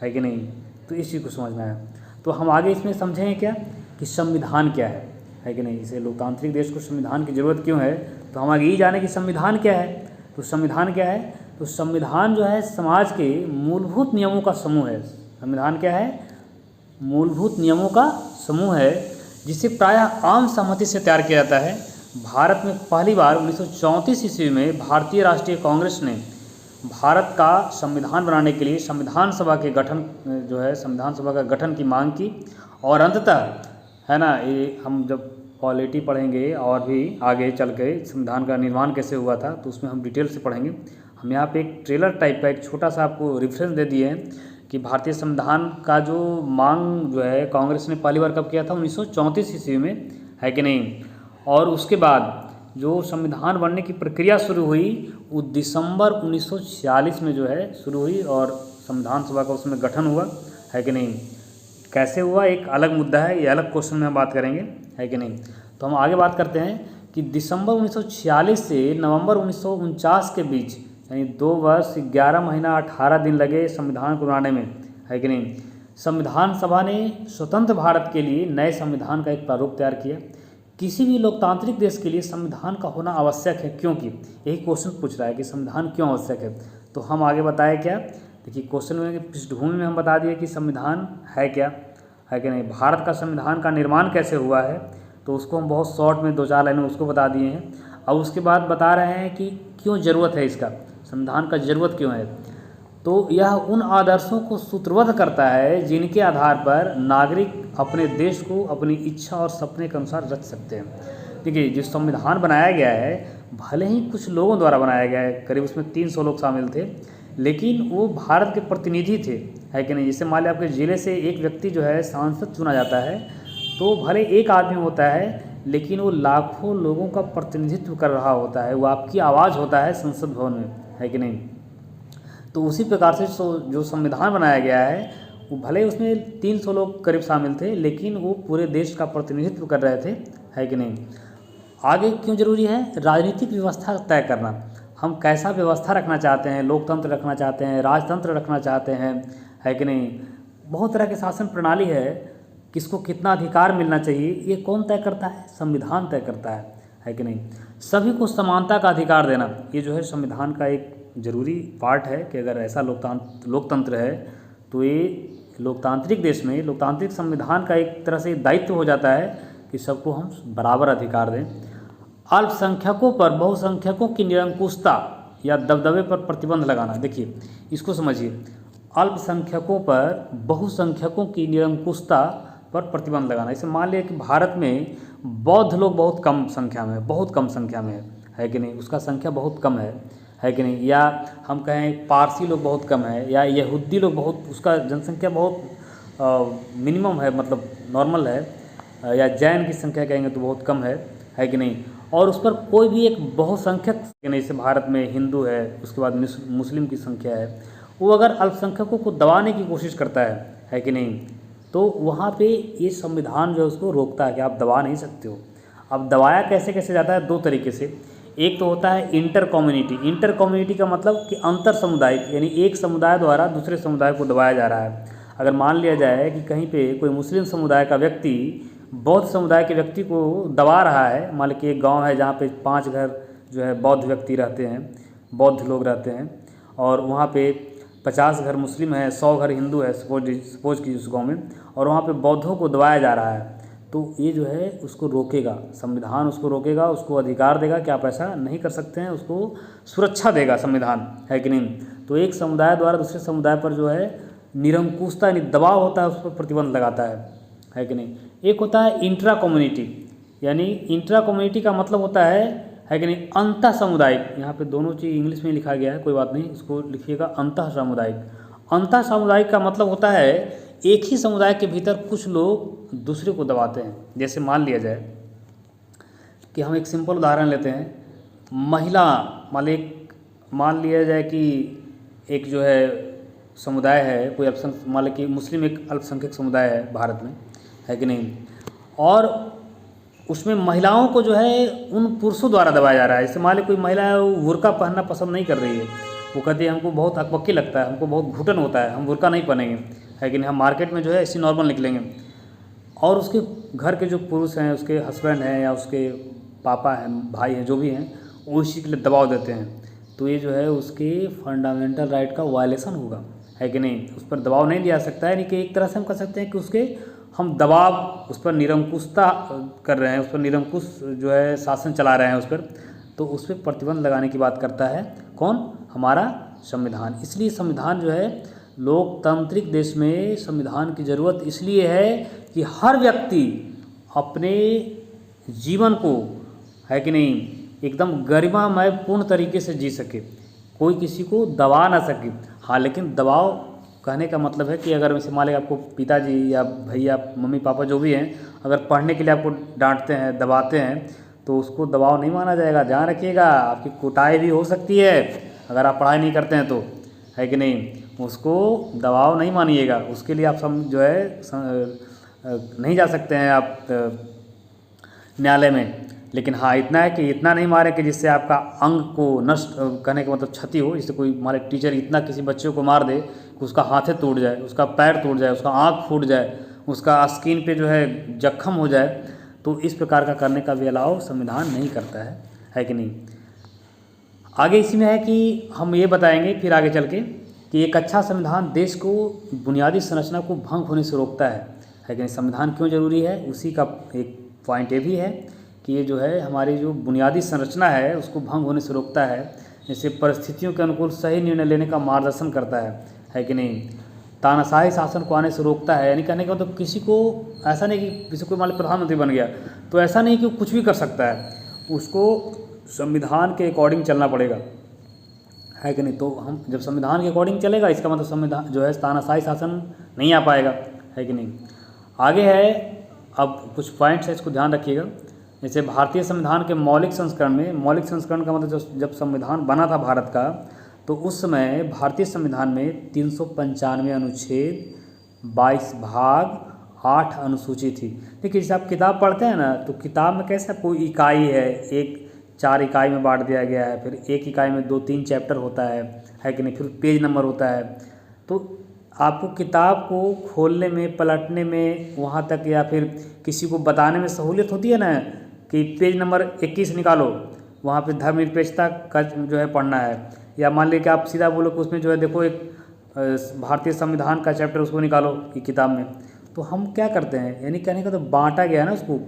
है कि नहीं। तो इस चीज़ को समझना है। तो हम आगे इसमें समझेंगे क्या कि संविधान क्या है कि नहीं। इसे लोकतांत्रिक देश को संविधान की ज़रूरत क्यों है, तो हम आगे ये जाने कि संविधान क्या है। तो संविधान क्या है, तो संविधान जो है समाज के मूलभूत नियमों का समूह है। संविधान क्या है, मूलभूत नियमों का समूह है, जिसे प्रायः आम सहमति से तैयार किया जाता है। भारत में पहली बार 1934 ईस्वी में भारतीय राष्ट्रीय कांग्रेस ने भारत का संविधान बनाने के लिए संविधान सभा का गठन की मांग की। और अंततः है ना, ये हम जब पॉलिटी पढ़ेंगे और भी आगे चल के संविधान का निर्माण कैसे हुआ था, तो उसमें हम डिटेल से पढ़ेंगे। हम यहाँ पे एक ट्रेलर टाइप का एक छोटा सा आपको रेफरेंस दे दिए हैं कि भारतीय संविधान का जो मांग जो है कांग्रेस ने पहली बार कब किया था, 1934 ईस्वी में, है कि नहीं। और उसके बाद जो संविधान बनने की प्रक्रिया शुरू हुई वो दिसंबर 1946 में जो है शुरू हुई, और संविधान सभा का उसमें गठन हुआ, है कि नहीं। कैसे हुआ एक अलग मुद्दा है, ये अलग क्वेश्चन में हम बात करेंगे, है कि नहीं। तो हम आगे बात करते हैं कि दिसंबर 1946 से नवंबर 1949 के बीच, यानी 2 वर्ष 11 महीना 18 दिन लगे संविधान को बनाने में, है कि नहीं। संविधान सभा ने स्वतंत्र भारत के लिए नए संविधान का एक प्रारूप तैयार किया। किसी भी लोकतांत्रिक देश के लिए संविधान का होना आवश्यक है, क्योंकि यही क्वेश्चन पूछ रहा है कि संविधान क्यों आवश्यक है। तो हम आगे बताए क्या, देखिए क्वेश्चन में पृष्ठभूमि में हम बता दिए कि संविधान है क्या, है कि नहीं। भारत का संविधान का निर्माण कैसे हुआ है, तो उसको हम बहुत शॉर्ट में 2-4 लाइनों उसको बता दिए हैं। अब उसके बाद बता रहे हैं कि क्यों ज़रूरत है इसका, संविधान का ज़रूरत क्यों है। तो यह उन आदर्शों को सूत्रबद्ध करता है जिनके आधार पर नागरिक अपने देश को अपनी इच्छा और सपने के अनुसार रच सकते हैं। देखिए जो संविधान बनाया गया है, भले ही कुछ लोगों द्वारा बनाया गया है, करीब उसमें 300 लोग शामिल थे, लेकिन वो भारत के प्रतिनिधि थे, है कि नहीं। जैसे मान लिया आपके ज़िले से एक व्यक्ति जो है सांसद चुना जाता है, तो भले एक आदमी होता है, लेकिन वो लाखों लोगों का प्रतिनिधित्व कर रहा होता है, वो आपकी आवाज़ होता है संसद भवन में, है कि नहीं। तो उसी प्रकार से जो संविधान बनाया गया है, वो भले उसमें 300 लोग करीब शामिल थे, लेकिन वो पूरे देश का प्रतिनिधित्व कर रहे थे, है कि नहीं। आगे क्यों जरूरी है, राजनीतिक व्यवस्था तय करना। हम कैसा व्यवस्था रखना चाहते हैं, लोकतंत्र रखना चाहते हैं, राजतंत्र रखना चाहते हैं, है कि नहीं। बहुत तरह की शासन प्रणाली है, किसको कितना अधिकार मिलना चाहिए, ये कौन तय करता है, संविधान तय करता है कि नहीं। सभी को समानता का अधिकार देना, ये जो है संविधान का एक ज़रूरी पार्ट है कि अगर ऐसा लोकतंत्र है तो ये लोकतांत्रिक देश में लोकतांत्रिक संविधान का एक तरह से दायित्व हो जाता है कि सबको हम बराबर अधिकार दें। अल्पसंख्यकों पर बहुसंख्यकों की निरंकुशता या दबदबे पर प्रतिबंध लगाना। देखिए इसको समझिए, अल्पसंख्यकों पर बहुसंख्यकों की निरंकुशता पर प्रतिबंध लगाना। इसे मान लिया कि भारत में बौद्ध लोग बहुत कम संख्या में है कि नहीं, उसका संख्या बहुत कम है कि नहीं। या हम कहें पारसी लोग बहुत कम है, या यहूदी लोग बहुत, उसका जनसंख्या बहुत मिनिमम है, मतलब नॉर्मल है। या जैन की संख्या कहेंगे तो बहुत कम है कि नहीं। और उस पर कोई भी एक बहुसंख्यक, जैसे भारत में हिंदू है, उसके बाद मुस्लिम की संख्या है, वो अगर अल्पसंख्यकों को दबाने की कोशिश करता है कि नहीं, तो वहाँ पे ये संविधान जो है उसको रोकता है कि आप दबा नहीं सकते हो। अब दबाया कैसे जाता है, 2 तरीके से। एक तो होता है इंटर कम्युनिटी का मतलब कि अंतर सामुदायिक, यानी एक समुदाय द्वारा दूसरे समुदाय को दबाया जा रहा है। अगर मान लिया जाए कि कहीं पे कोई मुस्लिम समुदाय का व्यक्ति बौद्ध समुदाय के व्यक्ति को दबा रहा है, मान लीजिए एक गांव है जहाँ पे 5 घर जो है बौद्ध व्यक्ति रहते हैं, बौद्ध लोग रहते हैं, और वहाँ पे 50 घर मुस्लिम है, 100 घर हिंदू है, सपोज की उस गाँव में, और वहाँ पे बौद्धों को दबाया जा रहा है, तो ये जो है उसको रोकेगा, संविधान उसको रोकेगा, उसको अधिकार देगा कि आप ऐसा नहीं कर सकते हैं, उसको सुरक्षा देगा संविधान, है कि नहीं। तो एक समुदाय द्वारा दूसरे समुदाय पर जो है निरंकुशता यानी दबाव होता है, उस पर प्रतिबंध लगाता है कि नहीं। एक होता है इंट्रा कम्युनिटी, यानी इंट्रा कम्युनिटी का मतलब होता है कि नहीं अंतः सामुदायिक। यहाँ पे दोनों चीज़ इंग्लिश में लिखा गया है, कोई बात नहीं, इसको लिखिएगा अंतः सामुदायिक। अंतः सामुदायिक का मतलब होता है एक ही समुदाय के भीतर कुछ लोग दूसरे को दबाते हैं। जैसे मान लिया जाए कि हम एक सिंपल उदाहरण लेते हैं, महिला मान लिया जाए कि एक जो है समुदाय है, कोई अल्पसंख्यक, मान लें कि मुस्लिम एक अल्पसंख्यक समुदाय है भारत में, है कि नहीं, और उसमें महिलाओं को जो है उन पुरुषों द्वारा दबाया जा रहा है। जैसे मान लें कोई महिला है वो बुर्का पहनना पसंद नहीं कर रही है, वो कहती है हमको बहुत अकबकी लगता है, हमको बहुत घुटन होता है, हम बुर्का नहीं पहनेंगे, है कि नहीं, हम मार्केट में जो है ऐसी नॉर्मल निकलेंगे। और उसके घर के जो पुरुष हैं, उसके हस्बैंड हैं या उसके पापा हैं, भाई हैं, जो भी हैं, वो इसी के लिए दबाव देते हैं। तो ये जो है उसके फंडामेंटल राइट का वायलेशन होगा, है कि नहीं। उस पर दबाव नहीं दिया सकता है, यानी कि एक तरह से हम कह सकते हैं कि उसके हम दबाव, उस पर निरंकुशता कर रहे हैं, उस पर निरंकुश जो है शासन चला रहे हैं उस पर। तो उस पर प्रतिबंध लगाने की बात करता है कौन, हमारा संविधान। इसलिए संविधान जो है लोकतांत्रिक देश में संविधान की ज़रूरत इसलिए है कि हर व्यक्ति अपने जीवन को, है कि नहीं, एकदम गरिमामय पूर्ण तरीके से जी सके, कोई किसी को दबा ना सके। हाँ, लेकिन दबाव कहने का मतलब है कि अगर वैसे मान लें आपको पिताजी या भैया, मम्मी पापा जो भी हैं, अगर पढ़ने के लिए आपको डांटते हैं, दबाते हैं, तो उसको दबाव नहीं माना जाएगा। ध्यान रखिएगा, आपकी कुटाई भी हो सकती है अगर आप पढ़ाई नहीं करते हैं तो, है कि नहीं। उसको दबाव नहीं मानिएगा, उसके लिए आप जो है नहीं जा सकते हैं आप न्यायालय में। लेकिन हाँ, इतना है कि इतना नहीं मारे कि जिससे आपका अंग को नष्ट, कहने का मतलब क्षति हो। जैसे कोई मान टीचर इतना किसी बच्चे को मार दे कि उसका हाथ टूट जाए, उसका पैर टूट जाए, उसका आँख फूट जाए, उसका स्किन पे जो है जख्म हो जाए, तो इस प्रकार का करने का भी अलाउ संविधान नहीं करता है कि नहीं। आगे इसी में है कि हम ये बताएंगे फिर आगे चल के कि एक अच्छा संविधान देश को बुनियादी संरचना को भंग होने से रोकता है कि नहीं। संविधान क्यों जरूरी है, उसी का एक पॉइंट ये भी है कि ये जो है हमारी जो बुनियादी संरचना है उसको भंग होने से रोकता है। जैसे परिस्थितियों के अनुकूल सही निर्णय लेने का मार्गदर्शन करता है कि नहीं। तानाशाही शासन को आने से रोकता है, यानी कहने का मतलब किसी को ऐसा नहीं कि किसी को मान लो प्रधानमंत्री बन गया तो ऐसा नहीं कि वो कुछ भी कर सकता है, उसको संविधान के अकॉर्डिंग चलना पड़ेगा, है कि नहीं। तो हम जब संविधान के अकॉर्डिंग चलेगा, इसका मतलब संविधान जो है तानाशाही शासन नहीं आ पाएगा, है कि नहीं। आगे है, अब कुछ पॉइंट्स है, इसको ध्यान रखिएगा। जैसे भारतीय संविधान के मौलिक संस्करण में, मौलिक संस्करण का मतलब जब संविधान बना था भारत का, तो उस समय भारतीय संविधान में 395 अनुच्छेद, 22 भाग, 8 अनुसूची थी। देखिए, जैसे आप किताब पढ़ते हैं ना, तो किताब में कैसा कोई इकाई है, एक 4 इकाई में बांट दिया गया है, फिर एक इकाई में 2-3 चैप्टर होता है कि नहीं, फिर पेज नंबर होता है। तो आपको किताब को खोलने में, पलटने में, वहाँ तक या फिर किसी को बताने में सहूलियत होती है ना कि पेज नंबर 21 निकालो, वहाँ पे धर्मनिरपेक्षता का जो है पढ़ना है। या मान लीजिए कि आप सीधा बोलो कि उसमें जो है देखो एक भारतीय संविधान का चैप्टर उसको निकालो कि किताब में। तो हम क्या करते हैं, यानी कहने का तो बांटा गया है ना, उसको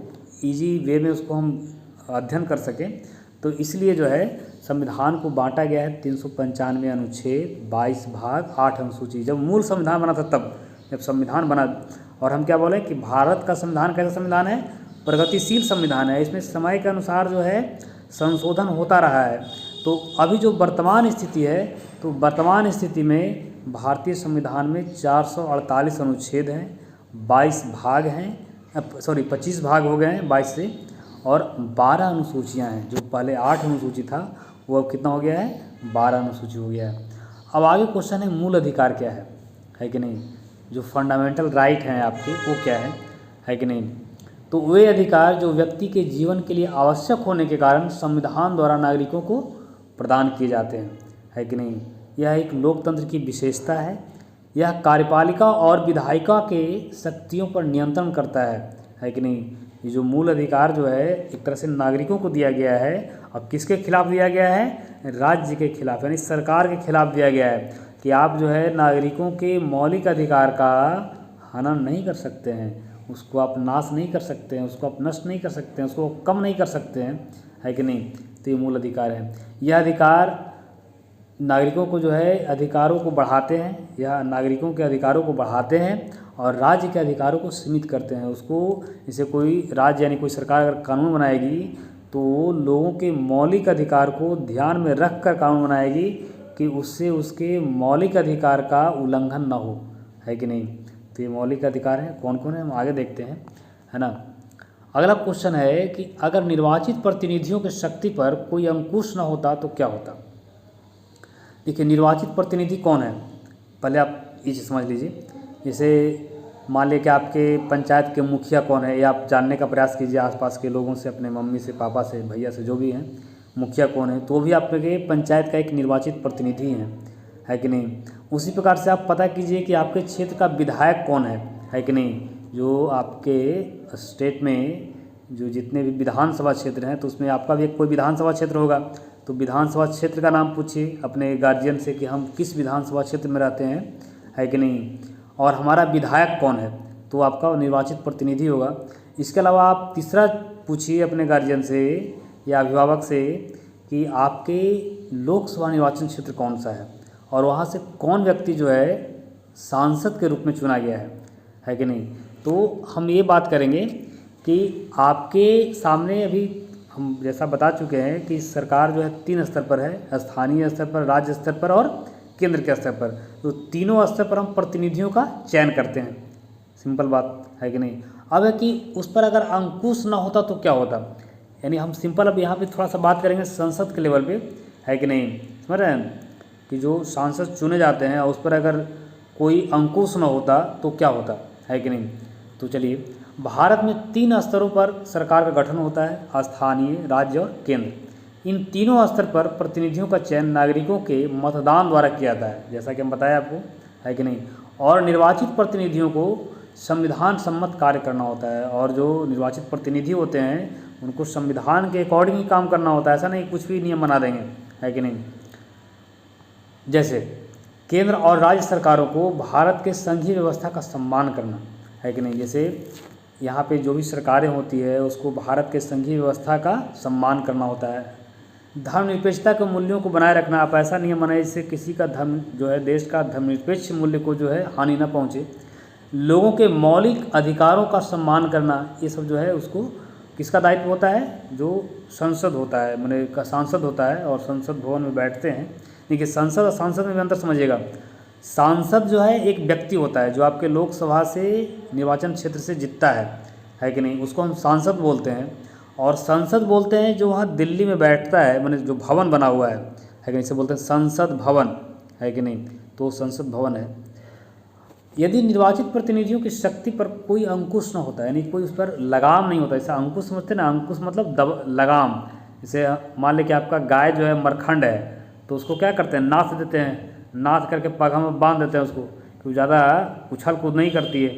ईजी वे में उसको हम अध्ययन कर सकें, तो इसलिए जो है संविधान को बांटा गया है 395 अनुच्छेद, 22 भाग, 8 अनुसूची। जब मूल संविधान बना था तब, जब संविधान बना, और हम क्या बोले कि भारत का संविधान कैसा संविधान है, प्रगतिशील संविधान है। इसमें समय के अनुसार जो है संशोधन होता रहा है। तो अभी जो वर्तमान स्थिति है, तो वर्तमान स्थिति में भारतीय संविधान में 448 अनुच्छेद हैं, 22 भाग हैं, 25 भाग हो गए हैं 22 से, और 12 अनुसूचियाँ हैं। जो पहले 8 अनुसूची था वो अब कितना हो गया है, 12 अनुसूची हो गया है। अब आगे क्वेश्चन है मूल अधिकार क्या है कि नहीं। जो फंडामेंटल राइट हैं आपके वो क्या है कि नहीं। तो वे अधिकार जो व्यक्ति के जीवन के लिए आवश्यक होने के कारण संविधान द्वारा नागरिकों को प्रदान किए जाते हैं, है कि नहीं। यह एक लोकतंत्र की विशेषता है। यह कार्यपालिका और विधायिका के शक्तियों पर नियंत्रण करता है कि नहीं। ये जो मूल अधिकार जो है एक तरह से नागरिकों को दिया गया है। अब किसके खिलाफ दिया गया है, राज्य के खिलाफ, यानी सरकार के खिलाफ दिया गया है कि आप जो है नागरिकों के मौलिक अधिकार का हनन नहीं कर सकते हैं, उसको आप नाश नहीं कर सकते हैं, उसको आप नष्ट नहीं कर सकते हैं, उसको कम नहीं कर सकते हैं, है कि नहीं। तो ये मूल अधिकार है। यह अधिकार नागरिकों को जो है अधिकारों को बढ़ाते हैं, या नागरिकों के अधिकारों को बढ़ाते हैं और राज्य के अधिकारों को सीमित करते हैं। उसको जैसे कोई राज्य यानी कोई सरकार अगर कानून बनाएगी तो लोगों के मौलिक अधिकार को ध्यान में रख कर कानून बनाएगी कि उससे उसके मौलिक अधिकार का उल्लंघन ना हो, है कि नहीं। तो ये मौलिक अधिकार हैं, कौन कौन है हम आगे देखते हैं, है ना। अगला क्वेश्चन है कि अगर निर्वाचित प्रतिनिधियों की शक्ति पर कोई अंकुश न होता तो क्या होता। देखिए, निर्वाचित प्रतिनिधि कौन है, पहले आप ये चीज़ समझ लीजिए। जैसे मान लिया कि आपके पंचायत के मुखिया कौन है, या आप जानने का प्रयास कीजिए आसपास के लोगों से, अपने मम्मी से, पापा से, भैया से, जो भी हैं, मुखिया कौन है, तो भी आपके पंचायत का एक निर्वाचित प्रतिनिधि हैं, है कि नहीं। उसी प्रकार से आप पता कीजिए कि आपके क्षेत्र का विधायक कौन है कि नहीं। जो आपके स्टेट में जो जितने भी विधानसभा क्षेत्र हैं तो उसमें आपका भी एक कोई विधानसभा क्षेत्र होगा, तो विधानसभा क्षेत्र का नाम पूछिए अपने गार्जियन से कि हम किस विधानसभा क्षेत्र में रहते हैं, है कि नहीं, और हमारा विधायक कौन है, तो आपका निर्वाचित प्रतिनिधि होगा। इसके अलावा आप तीसरा पूछिए अपने गार्जियन से या अभिभावक से कि आपके लोकसभा निर्वाचन क्षेत्र कौन सा है और वहाँ से कौन व्यक्ति जो है सांसद के रूप में चुना गया है कि नहीं। तो हम ये बात करेंगे कि आपके सामने अभी हम जैसा बता चुके हैं कि सरकार जो है 3 स्तर पर है, स्थानीय स्तर पर, राज्य स्तर पर और केंद्र के स्तर पर। तो तीनों स्तर पर हम प्रतिनिधियों का चयन करते हैं, सिंपल बात है कि नहीं। अब है कि उस पर अगर अंकुश ना होता तो क्या होता, यानी हम सिंपल अब यहाँ पे थोड़ा सा बात करेंगे संसद के लेवल पे, है कि नहीं। समझ रहे हैं कि जो सांसद चुने जाते हैं उस पर अगर कोई अंकुश ना होता तो क्या होता, है कि नहीं। तो चलिए, भारत में 3 स्तरों पर सरकार का गठन होता है, स्थानीय, राज्य और केंद्र। इन तीनों स्तर पर प्रतिनिधियों का चयन नागरिकों के मतदान द्वारा किया जाता है, जैसा कि हम बताया आपको, है कि नहीं। और निर्वाचित प्रतिनिधियों को संविधान सम्मत कार्य करना होता है, और जो निर्वाचित प्रतिनिधि होते हैं उनको संविधान के अकॉर्डिंग ही काम करना होता है, ऐसा नहीं कुछ भी नियम बना देंगे, है कि नहीं। जैसे केंद्र और राज्य सरकारों को भारत के संघीय व्यवस्था का सम्मान करना, है कि नहीं। जैसे यहाँ पे जो भी सरकारें होती है उसको भारत के संघीय व्यवस्था का सम्मान करना होता है। धर्मनिरपेक्षता के मूल्यों को बनाए रखना, आप ऐसा नियम बनाए जिससे किसी का धर्म जो है, देश का धर्मनिरपेक्ष मूल्य को जो है हानि न पहुँचे। लोगों के मौलिक अधिकारों का सम्मान करना, ये सब जो है उसको किसका दायित्व होता है, जो संसद होता है, मैंने का सांसद होता है और संसद भवन में बैठते हैं। देखिए, संसद और सांसद में भी अंतर समझिएगा। सांसद जो है एक व्यक्ति होता है जो आपके लोकसभा से निर्वाचन क्षेत्र से जीतता है कि नहीं, उसको हम सांसद बोलते हैं। और संसद बोलते हैं जो वहाँ दिल्ली में बैठता है, मैंने जो भवन बना हुआ है कि नहीं, इसे बोलते हैं संसद भवन, है कि नहीं। तो संसद भवन है। यदि निर्वाचित प्रतिनिधियों की शक्ति पर कोई अंकुश न होता, यानी कोई उस पर लगाम नहीं होता, जैसे अंकुश समझते ना, अंकुश मतलब लगाम। जैसे मान लें कि आपका गाय जो है मरखंड है तो उसको क्या करते हैं, नाथ देते हैं, नाथ करके पगहा में बांध देते हैं उसको, क्योंकि ज़्यादा उछल कूद नहीं करती है,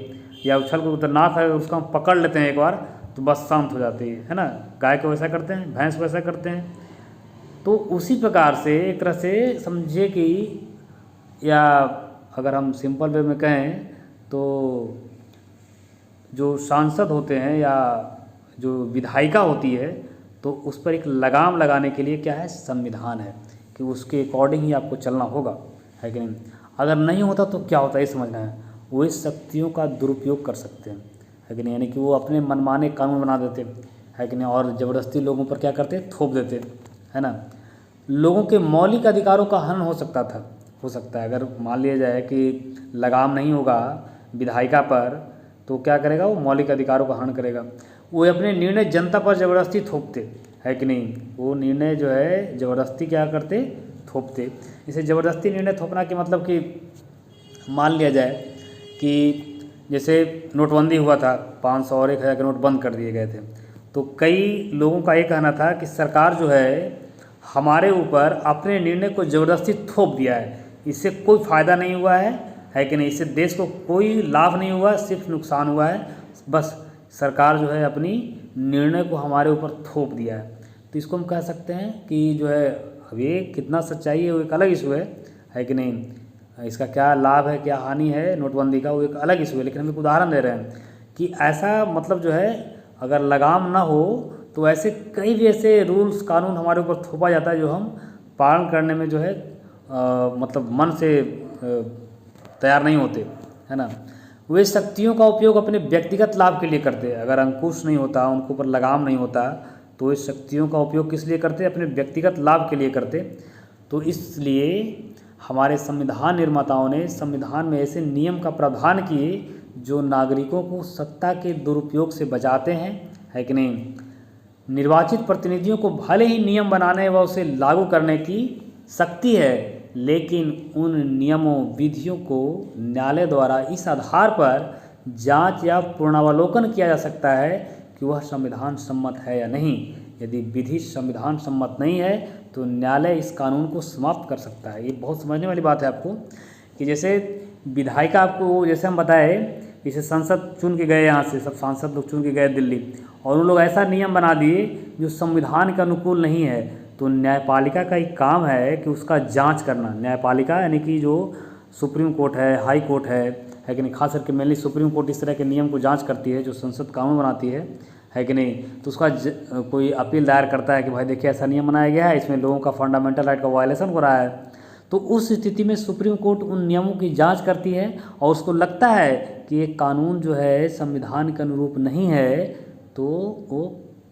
या उछल कूद तो नाथ है उसको हम पकड़ लेते हैं एक बार तो बस शांत हो जाती है ना। गाय को वैसा करते हैं, भैंस को वैसा करते हैं। तो उसी प्रकार से एक तरह से समझिए कि, या अगर हम सिंपल वे में कहें तो जो सांसद होते हैं या जो विधायिका होती है तो उस पर एक लगाम लगाने के लिए क्या है, संविधान है कि उसके अकॉर्डिंग ही आपको चलना होगा, है कि नहीं। अगर नहीं होता तो क्या होता है, ये समझना है। वो इस शक्तियों का दुरुपयोग कर सकते हैं, है कि नहीं, यानी कि वो अपने मनमाने कानून बना देते, है कि नहीं, और ज़बरदस्ती लोगों पर क्या करते, थोप देते, है ना। लोगों के मौलिक अधिकारों का हनन हो सकता है। अगर मान लिया जाए कि लगाम नहीं होगा विधायिका पर तो क्या करेगा, वो मौलिक अधिकारों का हनन करेगा। वो अपने निर्णय जनता पर ज़बरदस्ती थोपते, है कि नहीं। वो निर्णय जो है ज़बरदस्ती क्या करते, थोपते। इसे ज़बरदस्ती निर्णय थोपना के मतलब कि मान लिया जाए कि जैसे नोटबंदी हुआ था, 500 और 1000 के नोट बंद कर दिए गए थे, तो कई लोगों का ये कहना था कि सरकार जो है हमारे ऊपर अपने निर्णय को ज़बरदस्ती थोप दिया है, इससे कोई फ़ायदा नहीं हुआ है कि नहीं, इससे देश को कोई लाभ नहीं हुआ, सिर्फ नुकसान हुआ है, बस सरकार जो है अपनी निर्णय को हमारे ऊपर थोप दिया है। तो इसको हम कह सकते हैं कि जो है, अब ये कितना सच्चाई है वो एक अलग इशू है कि नहीं, इसका क्या लाभ है क्या हानि है नोटबंदी का, वो एक अलग इशू है। लेकिन हम एक उदाहरण दे रहे हैं कि ऐसा मतलब जो है अगर लगाम ना हो तो ऐसे कई भी ऐसे रूल्स कानून हमारे ऊपर थोपा जाता है जो हम पालन करने में जो है मतलब मन से तैयार नहीं होते, है ना। वे शक्तियों का उपयोग अपने व्यक्तिगत लाभ के लिए करते हैं। अगर अंकुश नहीं होता, उनके ऊपर लगाम नहीं होता, तो इस शक्तियों का उपयोग किस लिए करते? अपने व्यक्तिगत लाभ के लिए करते। तो इसलिए हमारे संविधान निर्माताओं ने संविधान में ऐसे नियम का प्रावधान किए जो नागरिकों को सत्ता के दुरुपयोग से बचाते हैं, है कि नहीं। निर्वाचित प्रतिनिधियों को भले ही नियम बनाने व उसे लागू करने की शक्ति है, लेकिन उन नियमों विधियों को न्यायालय द्वारा इस आधार पर जांच या पुनरावलोकन किया जा सकता है कि वह संविधान सम्मत है या नहीं। यदि विधि संविधान सम्मत नहीं है तो न्यायालय इस कानून को समाप्त कर सकता है। ये बहुत समझने वाली बात है आपको कि जैसे विधायिका आपको जैसे हम बताए, जैसे संसद चुन के गए, यहाँ से सब सांसद लोग चुन के गए दिल्ली, और उन लोग ऐसा नियम बना दिए जो संविधान के अनुकूल नहीं है, तो न्यायपालिका का एक काम है कि उसका जांच करना। न्यायपालिका यानी कि जो सुप्रीम कोर्ट है, हाई कोर्ट है कि नहीं, खास करके मेनली सुप्रीम कोर्ट इस तरह के नियम को जांच करती है जो संसद कानून बनाती है कि नहीं। तो उसका कोई अपील दायर करता है कि भाई देखिए ऐसा नियम बनाया गया है, इसमें लोगों का फंडामेंटल राइट का वायलेशन हो रहा है। तो उस स्थिति में सुप्रीम कोर्ट उन नियमों की जांच करती है और उसको लगता है कि ये कानून जो है संविधान के अनुरूप नहीं है, तो वो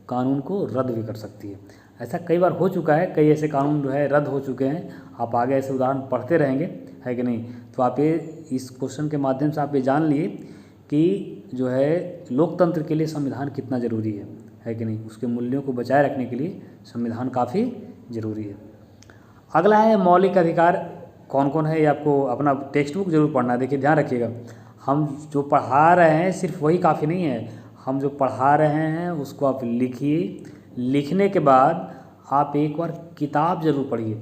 कानून को रद्द भी कर सकती है। ऐसा कई बार हो चुका है, कई ऐसे कानून जो है रद्द हो चुके हैं। आप आगे ऐसे उदाहरण पढ़ते रहेंगे, है कि नहीं। तो आप ये इस क्वेश्चन के माध्यम से आप ये जान लिए कि जो है लोकतंत्र के लिए संविधान कितना ज़रूरी है कि नहीं। उसके मूल्यों को बचाए रखने के लिए संविधान काफ़ी ज़रूरी है। अगला है मौलिक अधिकार कौन कौन है, ये आपको अपना टेक्स्ट बुक जरूर पढ़ना है। देखिए ध्यान रखिएगा, हम जो पढ़ा रहे हैं सिर्फ वही काफ़ी नहीं है, हम जो पढ़ा रहे हैं उसको आप लिखिए। लिखने के बाद आप एक बार किताब जरूर पढ़िए।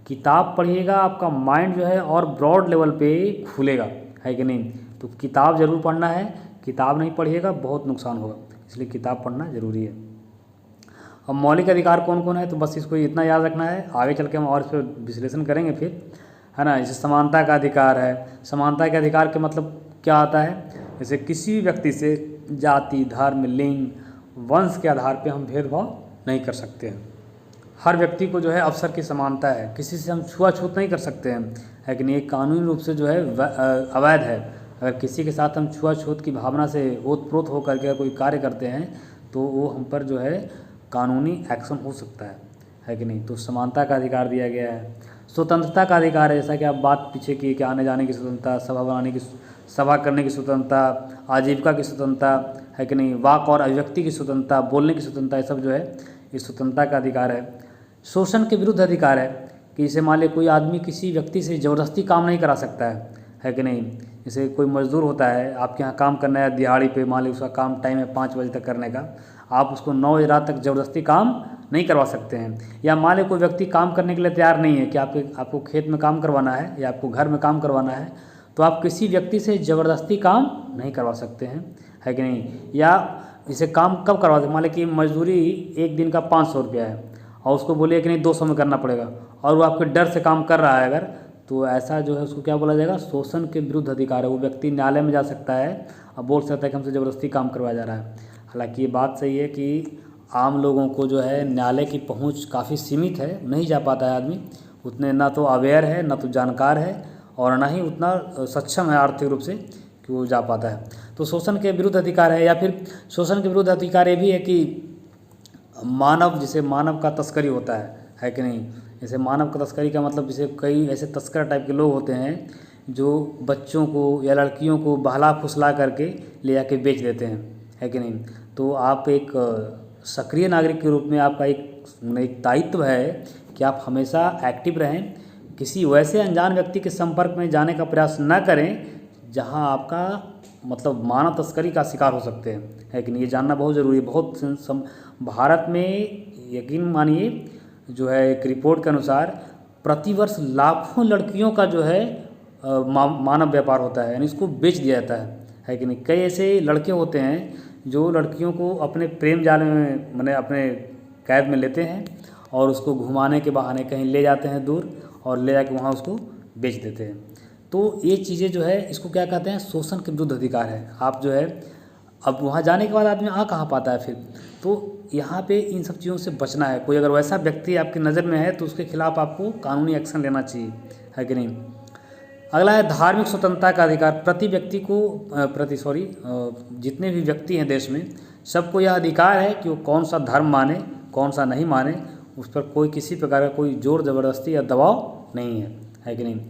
किताब पढ़िएगा, आपका माइंड जो है और ब्रॉड लेवल पे खुलेगा, है कि नहीं। तो किताब जरूर पढ़ना है, किताब नहीं पढ़िएगा बहुत नुकसान होगा, इसलिए किताब पढ़ना ज़रूरी है। अब मौलिक अधिकार कौन कौन है, तो बस इसको इतना याद रखना है, आगे चल के हम और इस पर विश्लेषण करेंगे फिर, है ना। जैसे समानता का अधिकार है। समानता के अधिकार के मतलब क्या आता है, जैसे किसी भी व्यक्ति से जाति, धर्म, लिंग, वंश के आधार पे हम भेदभाव नहीं कर सकते हैं। हर व्यक्ति को जो है अवसर की समानता है, किसी से हम छुआछूत नहीं कर सकते हैं, है कि नहीं। ये कानूनी रूप से जो है अवैध है। अगर किसी के साथ हम छुआछूत की भावना से ओतप्रोत होकर के कोई कार्य करते हैं तो वो हम पर जो है कानूनी एक्शन हो सकता है कि नहीं। तो समानता का अधिकार दिया गया है। स्वतंत्रता का अधिकार है, जैसा कि आप बात पीछे की कि आने जाने की स्वतंत्रता, सभा करने की स्वतंत्रता, आजीविका की स्वतंत्रता, है कि नहीं। वाक और अभिव्यक्ति की स्वतंत्रता, बोलने की स्वतंत्रता, ये सब जो है ये स्वतंत्रता का अधिकार है। शोषण के विरुद्ध अधिकार है कि जैसे मान लीजिए कोई आदमी किसी व्यक्ति से ज़बरदस्ती काम नहीं करा सकता है कि नहीं। जैसे कोई मजदूर होता है, आपके यहाँ काम करना है दिहाड़ी पे, मान लीजिए उसका काम टाइम है 5 बजे तक करने का, आप उसको 9 बजे रात तक ज़बरदस्ती काम नहीं करवा सकते हैं। या मान लीजिए कोई व्यक्ति काम करने के लिए तैयार नहीं है कि आपको खेत में काम करवाना है या आपको घर में काम करवाना है, तो आप किसी व्यक्ति से ज़बरदस्ती काम नहीं करवा सकते हैं, है कि नहीं। या इसे काम कब करवा सकते, मान लीजिए कि मजदूरी एक दिन का 500 रुपया है और उसको बोलिए कि नहीं 200 में करना पड़ेगा, और वो आपके डर से काम कर रहा है अगर, तो ऐसा जो है उसको क्या बोला जाएगा, शोषण के विरुद्ध अधिकार है। वो व्यक्ति न्यायालय में जा सकता है और बोल सकता है कि हमसे ज़बरदस्ती काम करवाया जा रहा है। हालांकि ये बात सही है कि आम लोगों को जो है न्यायालय की पहुंच काफ़ी सीमित है, नहीं जा पाता है आदमी, उतने ना तो अवेयर है, ना तो जानकार है, और ना ही उतना सक्षम है आर्थिक रूप से कि वो जा पाता है। तो शोषण के विरुद्ध अधिकार है। या फिर शोषण के विरुद्ध अधिकार ये भी है कि मानव, जैसे मानव का तस्करी होता है कि नहीं। जैसे मानव का तस्करी का मतलब जैसे कई ऐसे तस्कर टाइप के लोग होते हैं जो बच्चों को या लड़कियों को बहला फुसला करके ले जाके बेच देते हैं, है कि नहीं। तो आप एक सक्रिय नागरिक के रूप में आपका एक दायित्व है कि आप हमेशा एक्टिव रहें, किसी वैसे अनजान व्यक्ति के संपर्क में जाने का प्रयास न करें जहां आपका मतलब मानव तस्करी का शिकार हो सकते हैं, है कि नहीं। ये जानना बहुत ज़रूरी है। बहुत भारत में यकीन मानिए जो है एक रिपोर्ट के अनुसार प्रतिवर्ष लाखों लड़कियों का जो है मानव व्यापार होता है, यानी इसको बेच दिया जाता है कि नहीं। कई ऐसे लड़के होते हैं जो लड़कियों को अपने प्रेम जाल में मैंने अपने कैद में लेते हैं और उसको घुमाने के बहाने कहीं ले जाते हैं दूर, और ले जाके वहाँ उसको बेच देते हैं। तो ये चीज़ें जो है इसको क्या कहते हैं, शोषण के विरुद्ध अधिकार है। आप जो है अब वहाँ जाने के बाद आदमी आ कहाँ पाता है फिर। तो यहाँ पे इन सब चीज़ों से बचना है। कोई अगर वैसा व्यक्ति आपकी नज़र में है तो उसके खिलाफ़ आपको कानूनी एक्शन लेना चाहिए, है कि नहीं। अगला है धार्मिक स्वतंत्रता का अधिकार। प्रति व्यक्ति को जितने भी व्यक्ति हैं देश में, सबको यह अधिकार है कि वो कौन सा धर्म माने, कौन सा नहीं माने, उस पर कोई किसी प्रकार का कोई जोर ज़बरदस्ती या दबाव नहीं है कि नहीं।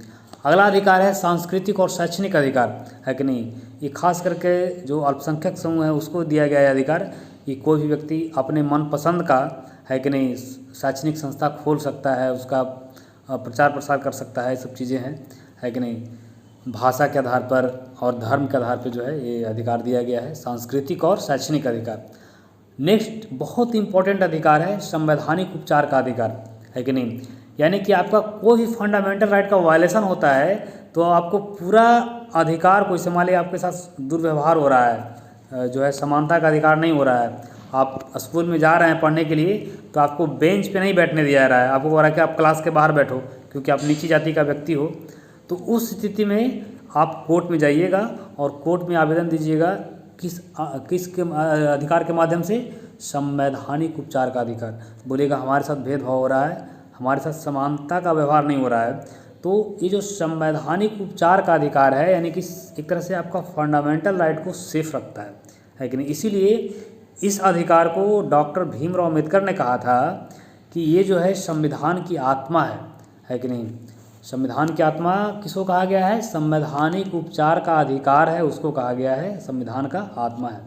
अगला अधिकार है सांस्कृतिक और शैक्षणिक अधिकार, है कि नहीं। ये खास करके जो अल्पसंख्यक समूह है उसको दिया गया है अधिकार कि कोई भी व्यक्ति अपने मनपसंद का, है कि नहीं, शैक्षणिक संस्था खोल सकता है, उसका प्रचार प्रसार कर सकता है, ये सब चीज़ें हैं, है कि नहीं। भाषा के आधार पर और धर्म के आधार पर जो है ये अधिकार दिया गया है, सांस्कृतिक और शैक्षणिक अधिकार। नेक्स्ट बहुत इंपॉर्टेंट अधिकार है संवैधानिक उपचार का अधिकार, है कि नहीं। यानी कि आपका कोई भी फंडामेंटल राइट का वायलेशन होता है तो आपको पूरा अधिकार, कोई से मान लीजिए आपके साथ दुर्व्यवहार हो रहा है, जो है समानता का अधिकार नहीं हो रहा है, आप स्कूल में जा रहे हैं पढ़ने के लिए तो आपको बेंच पे नहीं बैठने दिया जा रहा है, आपको बोल रहा है कि आप क्लास के बाहर बैठो क्योंकि आप नीची जाति का व्यक्ति हो, तो उस स्थिति में आप कोर्ट में जाइएगा और कोर्ट में आवेदन दीजिएगा किस के अधिकार के माध्यम से, संवैधानिक उपचार का अधिकार। बोलिएगा हमारे साथ भेदभाव हो रहा है, हमारे साथ समानता का व्यवहार नहीं हो रहा है, तो ये जो संवैधानिक उपचार का अधिकार है यानी कि एक तरह से आपका फंडामेंटल राइट को सेफ रखता है कि नहीं। इसीलिए इस अधिकार को डॉक्टर भीमराव अम्बेडकर ने कहा था कि ये जो है संविधान की आत्मा है कि नहीं। संविधान की आत्मा किसको कहा गया है, संवैधानिक उपचार का अधिकार है उसको कहा गया है संविधान का आत्मा है।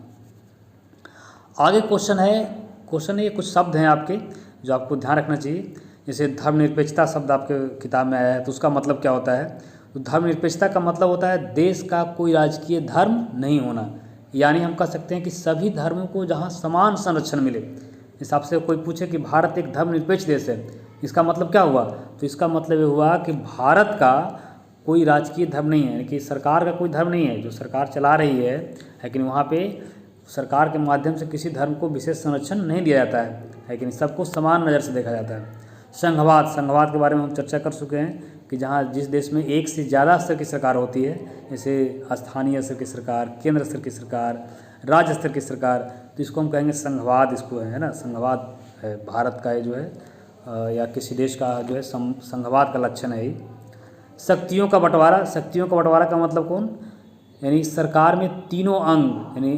आगे क्वेश्चन ये कुछ शब्द हैं आपके जो आपको ध्यान रखना चाहिए। जैसे धर्मनिरपेक्षता शब्द आपके किताब में आया है तो उसका मतलब क्या होता है। तो धर्मनिरपेक्षता का मतलब होता है देश का कोई राजकीय धर्म नहीं होना, यानी हम कह सकते हैं कि सभी धर्मों को जहां समान संरक्षण मिले। इस आपसे कोई पूछे कि भारत एक धर्मनिरपेक्ष देश है, इसका मतलब क्या हुआ, तो इसका मतलब ये हुआ कि भारत का कोई राजकीय धर्म नहीं है, यानी कि सरकार का कोई धर्म नहीं है जो सरकार चला रही है, लेकिन वहाँ पे सरकार के माध्यम से किसी धर्म को विशेष संरक्षण नहीं दिया जाता है, लेकिन सबको समान नज़र से देखा जाता है। संघवाद के बारे में हम चर्चा कर चुके हैं कि जहाँ जिस देश में एक से ज़्यादा स्तर की सरकार होती है, जैसे स्थानीय स्तर की सरकार, केंद्र स्तर की सरकार, राज्य स्तर की सरकार, तो इसको हम कहेंगे संघवाद, इसको है ना, संघवाद है भारत का ये जो है या किसी देश का जो है संघवाद का लक्षण है। शक्तियों का बंटवारा का मतलब कौन, यानी सरकार में तीनों अंग यानी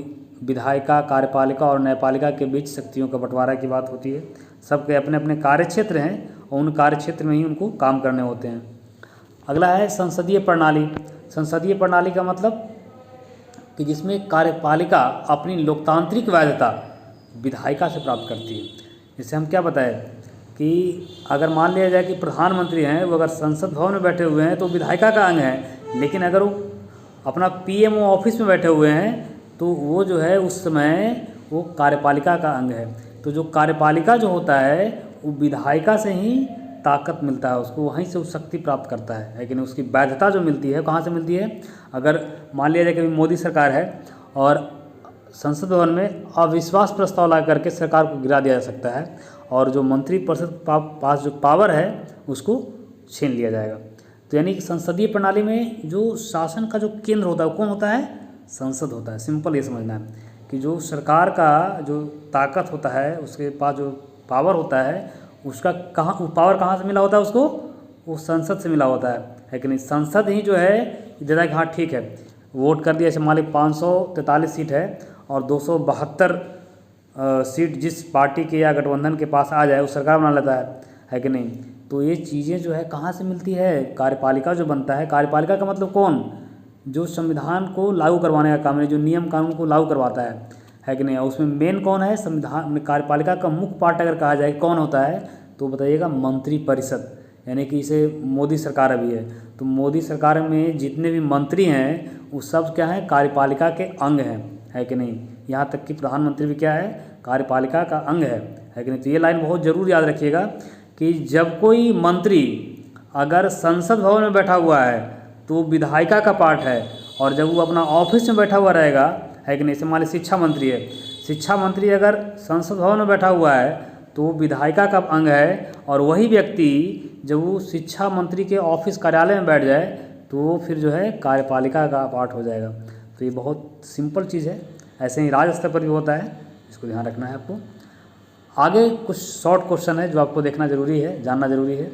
विधायिका, कार्यपालिका और न्यायपालिका के बीच शक्तियों का बंटवारा की बात होती है। सबके अपने अपने कार्य क्षेत्र हैं और उन कार्य क्षेत्र में ही उनको काम करने होते हैं। अगला है संसदीय प्रणाली का मतलब कि जिसमें कार्यपालिका अपनी लोकतांत्रिक वैधता विधायिका से प्राप्त करती है। जैसे हम क्या बताएं कि अगर मान लिया जाए कि प्रधानमंत्री हैं, वो अगर संसद भवन में बैठे हुए हैं तो विधायिका का अंग है, लेकिन अगर वो अपना पीएमओ ऑफिस में बैठे हुए हैं तो वो जो है उस समय वो कार्यपालिका का अंग है। तो जो कार्यपालिका जो होता है वो विधायिका से ही ताकत मिलता है, उसको वहीं से वो शक्ति प्राप्त करता है, लेकिन उसकी वैधता जो मिलती है कहाँ से मिलती है। अगर मान लिया जाए कि मोदी सरकार है और संसद भवन में अविश्वास प्रस्ताव ला करके सरकार को गिरा दिया जा सकता है और जो मंत्रिपरिषद पास जो पावर है उसको छीन लिया जाएगा। तो यानी कि संसदीय प्रणाली में जो शासन का जो केंद्र होता है वो कौन होता है, संसद होता है। सिंपल ये समझना है कि जो सरकार का जो ताकत होता है, उसके पास जो पावर होता है, उसका पावर कहाँ से मिला होता है उसको, वो संसद से मिला होता है कि नहीं। संसद ही जो है देता है कि हाँ ठीक है, वोट कर दिया, जैसे मान ली 543 सीट है और 272 सीट जिस पार्टी के या गठबंधन के पास आ जाए वो सरकार बना लेता है कि नहीं। तो ये चीज़ें जो है कहाँ से मिलती है, कार्यपालिका जो बनता है। कार्यपालिका का मतलब कौन, जो संविधान को लागू करवाने का काम है, जो नियम कानून को लागू करवाता है कि नहीं। उसमें मेन कौन है, संविधान में कार्यपालिका का मुख्य पार्ट अगर कहा जाए कौन होता है तो बताइएगा मंत्रिपरिषद, यानी कि इसे मोदी सरकार अभी है तो मोदी सरकार में जितने भी मंत्री हैं वो सब क्या है, कार्यपालिका के अंग हैं, है कि नहीं। यहाँ तक कि प्रधानमंत्री भी क्या है, कार्यपालिका का अंग है कि नहीं। तो ये लाइन बहुत ज़रूर याद रखिएगा कि जब कोई मंत्री अगर संसद भवन में बैठा हुआ है तो विधायिका का पार्ट है, और जब वो अपना ऑफिस में बैठा हुआ रहेगा, है कि नहीं। जैसे मान लीजिए शिक्षा मंत्री है, शिक्षा मंत्री अगर संसद भवन में बैठा हुआ है तो विधायिका का अंग है, और वही व्यक्ति जब वो शिक्षा मंत्री के ऑफिस कार्यालय में बैठ जाए तो फिर जो है कार्यपालिका का पार्ट हो जाएगा। तो ये बहुत सिंपल चीज़ है ऐसे ही राज्य स्तर पर भी होता है, इसको ध्यान रखना है आपको। आगे कुछ शॉर्ट क्वेश्चन है जो आपको देखना जरूरी है, जानना जरूरी है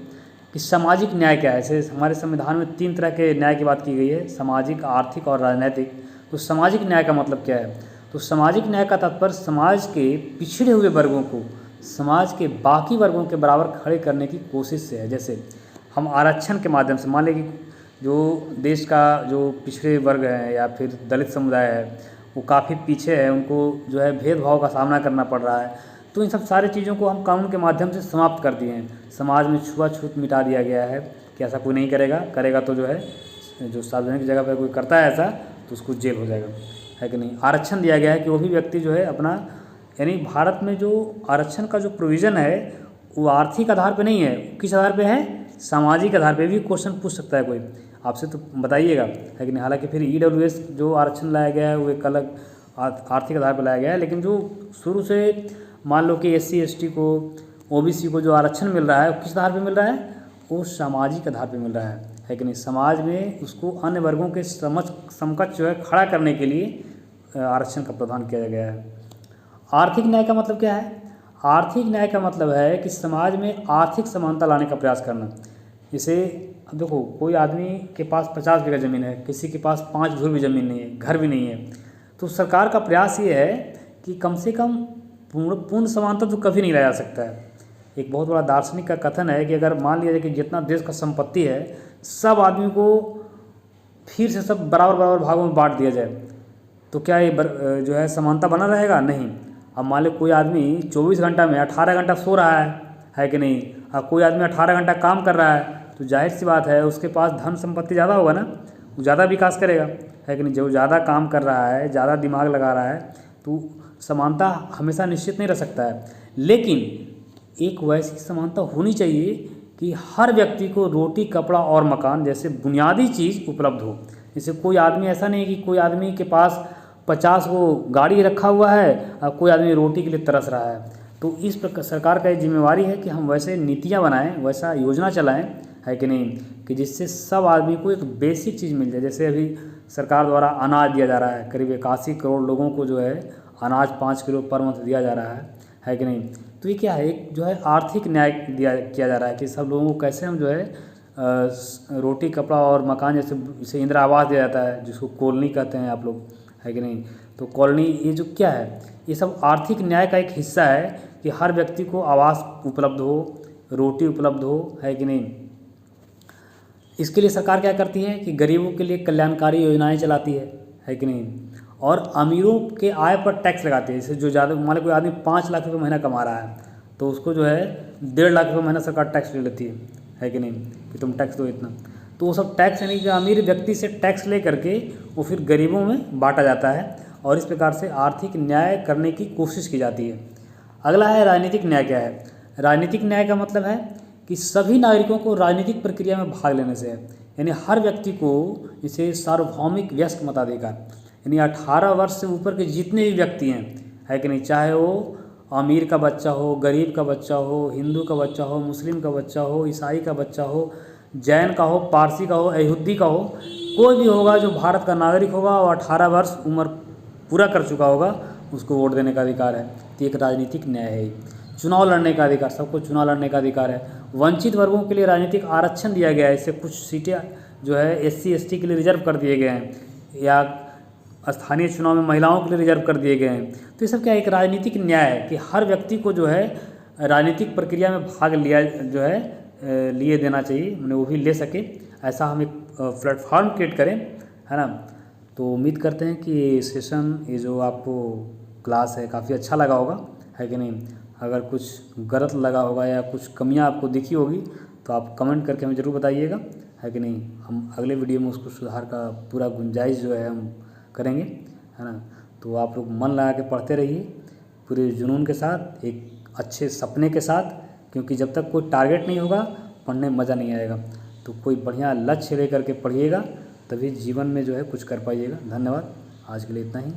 कि सामाजिक न्याय क्या है। ऐसे हमारे संविधान में 3 तरह के न्याय की बात की गई है, सामाजिक, आर्थिक और राजनैतिक। तो सामाजिक न्याय का मतलब क्या है? तो सामाजिक न्याय का तात्पर्य समाज के पिछड़े हुए वर्गों को समाज के बाकी वर्गों के बराबर खड़े करने की कोशिश से है। जैसे हम आरक्षण के माध्यम से, मान लें कि जो देश का जो पिछड़े वर्ग है या फिर दलित समुदाय है वो काफ़ी पीछे है, उनको जो है भेदभाव का सामना करना पड़ रहा है, तो इन सब सारी चीज़ों को हम कानून के माध्यम से समाप्त कर दिए हैं। समाज में छुआछूत मिटा दिया गया है कि ऐसा कोई नहीं करेगा तो जो है जो सार्वजनिक जगह पर कोई करता है ऐसा तो उसको जेल हो जाएगा, है कि नहीं। आरक्षण दिया गया है कि वो भी व्यक्ति जो है अपना, यानी भारत में जो आरक्षण का जो प्रोविज़न है वो आर्थिक आधार पे नहीं है, किस आधार पे है? सामाजिक आधार पे। भी क्वेश्चन पूछ सकता है कोई आपसे, तो बताइएगा, है कि नहीं। हालांकि फिर EWS जो आरक्षण लाया गया है वो एक अलग आर्थिक आधार पर लाया गया है, लेकिन जो शुरू से मान लो कि SC ST को, OBC को जो आरक्षण मिल रहा है वो किस आधार पर मिल रहा है? वो सामाजिक आधार पर मिल रहा है कि नहीं। समाज में उसको अन्य वर्गों के समकक्ष जो है खड़ा करने के लिए आरक्षण का प्रावधान किया गया है। आर्थिक न्याय का मतलब क्या है? आर्थिक न्याय का मतलब है कि समाज में आर्थिक समानता लाने का प्रयास करना। जैसे अब देखो, कोई आदमी के पास 50 बीघा ज़मीन है, किसी के पास 5 धुर भी ज़मीन नहीं है, घर भी नहीं है, तो सरकार का प्रयास ये है कि कम से कम पूर्ण समानता तो कभी नहीं लाया जा सकता है। एक बहुत बड़ा दार्शनिक का कथन है कि अगर मान लिया जाए कि जितना देश का संपत्ति है सब आदमी को फिर से सब बराबर बराबर भागों में बांट दिया जाए तो क्या ये जो है समानता बना रहेगा? नहीं। अब मान लो कोई आदमी 24 घंटा में 18 घंटा सो रहा है कि नहीं, और कोई आदमी 18 घंटा काम कर रहा है, तो जाहिर सी बात है उसके पास धन संपत्ति ज़्यादा होगा ना, वो ज़्यादा विकास करेगा, है कि नहीं। जो ज़्यादा काम कर रहा है, ज़्यादा दिमाग लगा रहा है, तो समानता हमेशा निश्चित नहीं रह सकता है। लेकिन एक वैसी समानता होनी चाहिए कि हर व्यक्ति को रोटी, कपड़ा और मकान जैसे बुनियादी चीज़ उपलब्ध हो। जैसे कोई आदमी ऐसा नहीं कि कोई आदमी के पास 50 वो गाड़ी रखा हुआ है और कोई आदमी रोटी के लिए तरस रहा है। तो इस प्रकार सरकार का ये जिम्मेवारी है कि हम वैसे नीतियाँ बनाएं, वैसा योजना चलाएं, है कि नहीं, कि जिससे सब आदमी को एक बेसिक चीज़ मिल जाए। जैसे अभी सरकार द्वारा अनाज दिया जा रहा है, करीब 81 करोड़ लोगों को जो है अनाज 5 किलो पर मंथ दिया जा रहा है कि नहीं। तो ये क्या है? एक जो है आर्थिक न्याय किया जा रहा है कि सब लोगों को कैसे हम जो है रोटी, कपड़ा और मकान, जैसे इंदिरा आवास दिया जाता है जिसको कॉलोनी कहते हैं आप लोग, है कि नहीं। तो कॉलोनी ये जो क्या है, ये सब आर्थिक न्याय का एक हिस्सा है कि हर व्यक्ति को आवास उपलब्ध हो, रोटी उपलब्ध हो, है कि नहीं। इसके लिए सरकार क्या करती है कि गरीबों के लिए कल्याणकारी योजनाएं चलाती है कि नहीं, और अमीरों के आय पर टैक्स लगाती है। जैसे जो ज़्यादा, मान लो कोई आदमी 5 लाख रुपये महीना कमा रहा है तो उसको जो है 1.5 लाख रुपये महीना सरकार टैक्स ले लेती है कि नहीं, कि तुम टैक्स दो इतना। तो वो सब टैक्स, यानी कि अमीर व्यक्ति से टैक्स ले करके वो फिर गरीबों में बांटा जाता है, और इस प्रकार से आर्थिक न्याय करने की कोशिश की जाती है। अगला है राजनीतिक न्याय। क्या है राजनीतिक न्याय का मतलब? है कि सभी नागरिकों को राजनीतिक प्रक्रिया में भाग लेने से है, यानी हर व्यक्ति को इसे सार्वभौमिक वयस्क मताधिकार, यानी 18 वर्ष से ऊपर के जितने भी व्यक्ति हैं, है कि नहीं, चाहे वो अमीर का बच्चा हो, गरीब का बच्चा हो, हिंदू का बच्चा हो, मुस्लिम का बच्चा हो, ईसाई का बच्चा हो, जैन का हो, पारसी का हो, यहूदी का हो, कोई भी होगा जो भारत का नागरिक होगा और 18 वर्ष उम्र पूरा कर चुका होगा, उसको वोट देने का अधिकार है। तो एक राजनीतिक न्याय है। चुनाव लड़ने का अधिकार, सबको चुनाव लड़ने का अधिकार है। वंचित वर्गों के लिए राजनीतिक आरक्षण दिया गया है, इससे कुछ सीटें जो है SC ST के लिए रिजर्व कर दिए गए हैं, या स्थानीय चुनाव में महिलाओं के लिए रिजर्व कर दिए गए हैं। तो ये सब क्या एक राजनीतिक न्याय है कि हर व्यक्ति को जो है राजनीतिक प्रक्रिया में भाग लिया जो है लिए देना चाहिए, मैंने वो भी ले सके, ऐसा हम एक प्लेटफॉर्म क्रिएट करें, है ना। तो उम्मीद करते हैं कि ये सेशन, ये जो आपको क्लास है काफ़ी अच्छा लगा होगा, है कि नहीं। अगर कुछ गलत लगा होगा या कुछ कमियां आपको दिखी होगी तो आप कमेंट करके हमें ज़रूर बताइएगा, है कि नहीं। हम अगले वीडियो में उसको सुधार का पूरा गुंजाइश जो है हम करेंगे, है ना। तो आप लोग मन लगा के पढ़ते रहिए पूरे जुनून के साथ, एक अच्छे सपने के साथ, क्योंकि जब तक कोई टारगेट नहीं होगा पढ़ने में मज़ा नहीं आएगा। तो कोई बढ़िया लक्ष्य लेकर के पढ़िएगा, तभी जीवन में जो है कुछ कर पाइएगा। धन्यवाद, आज के लिए इतना ही।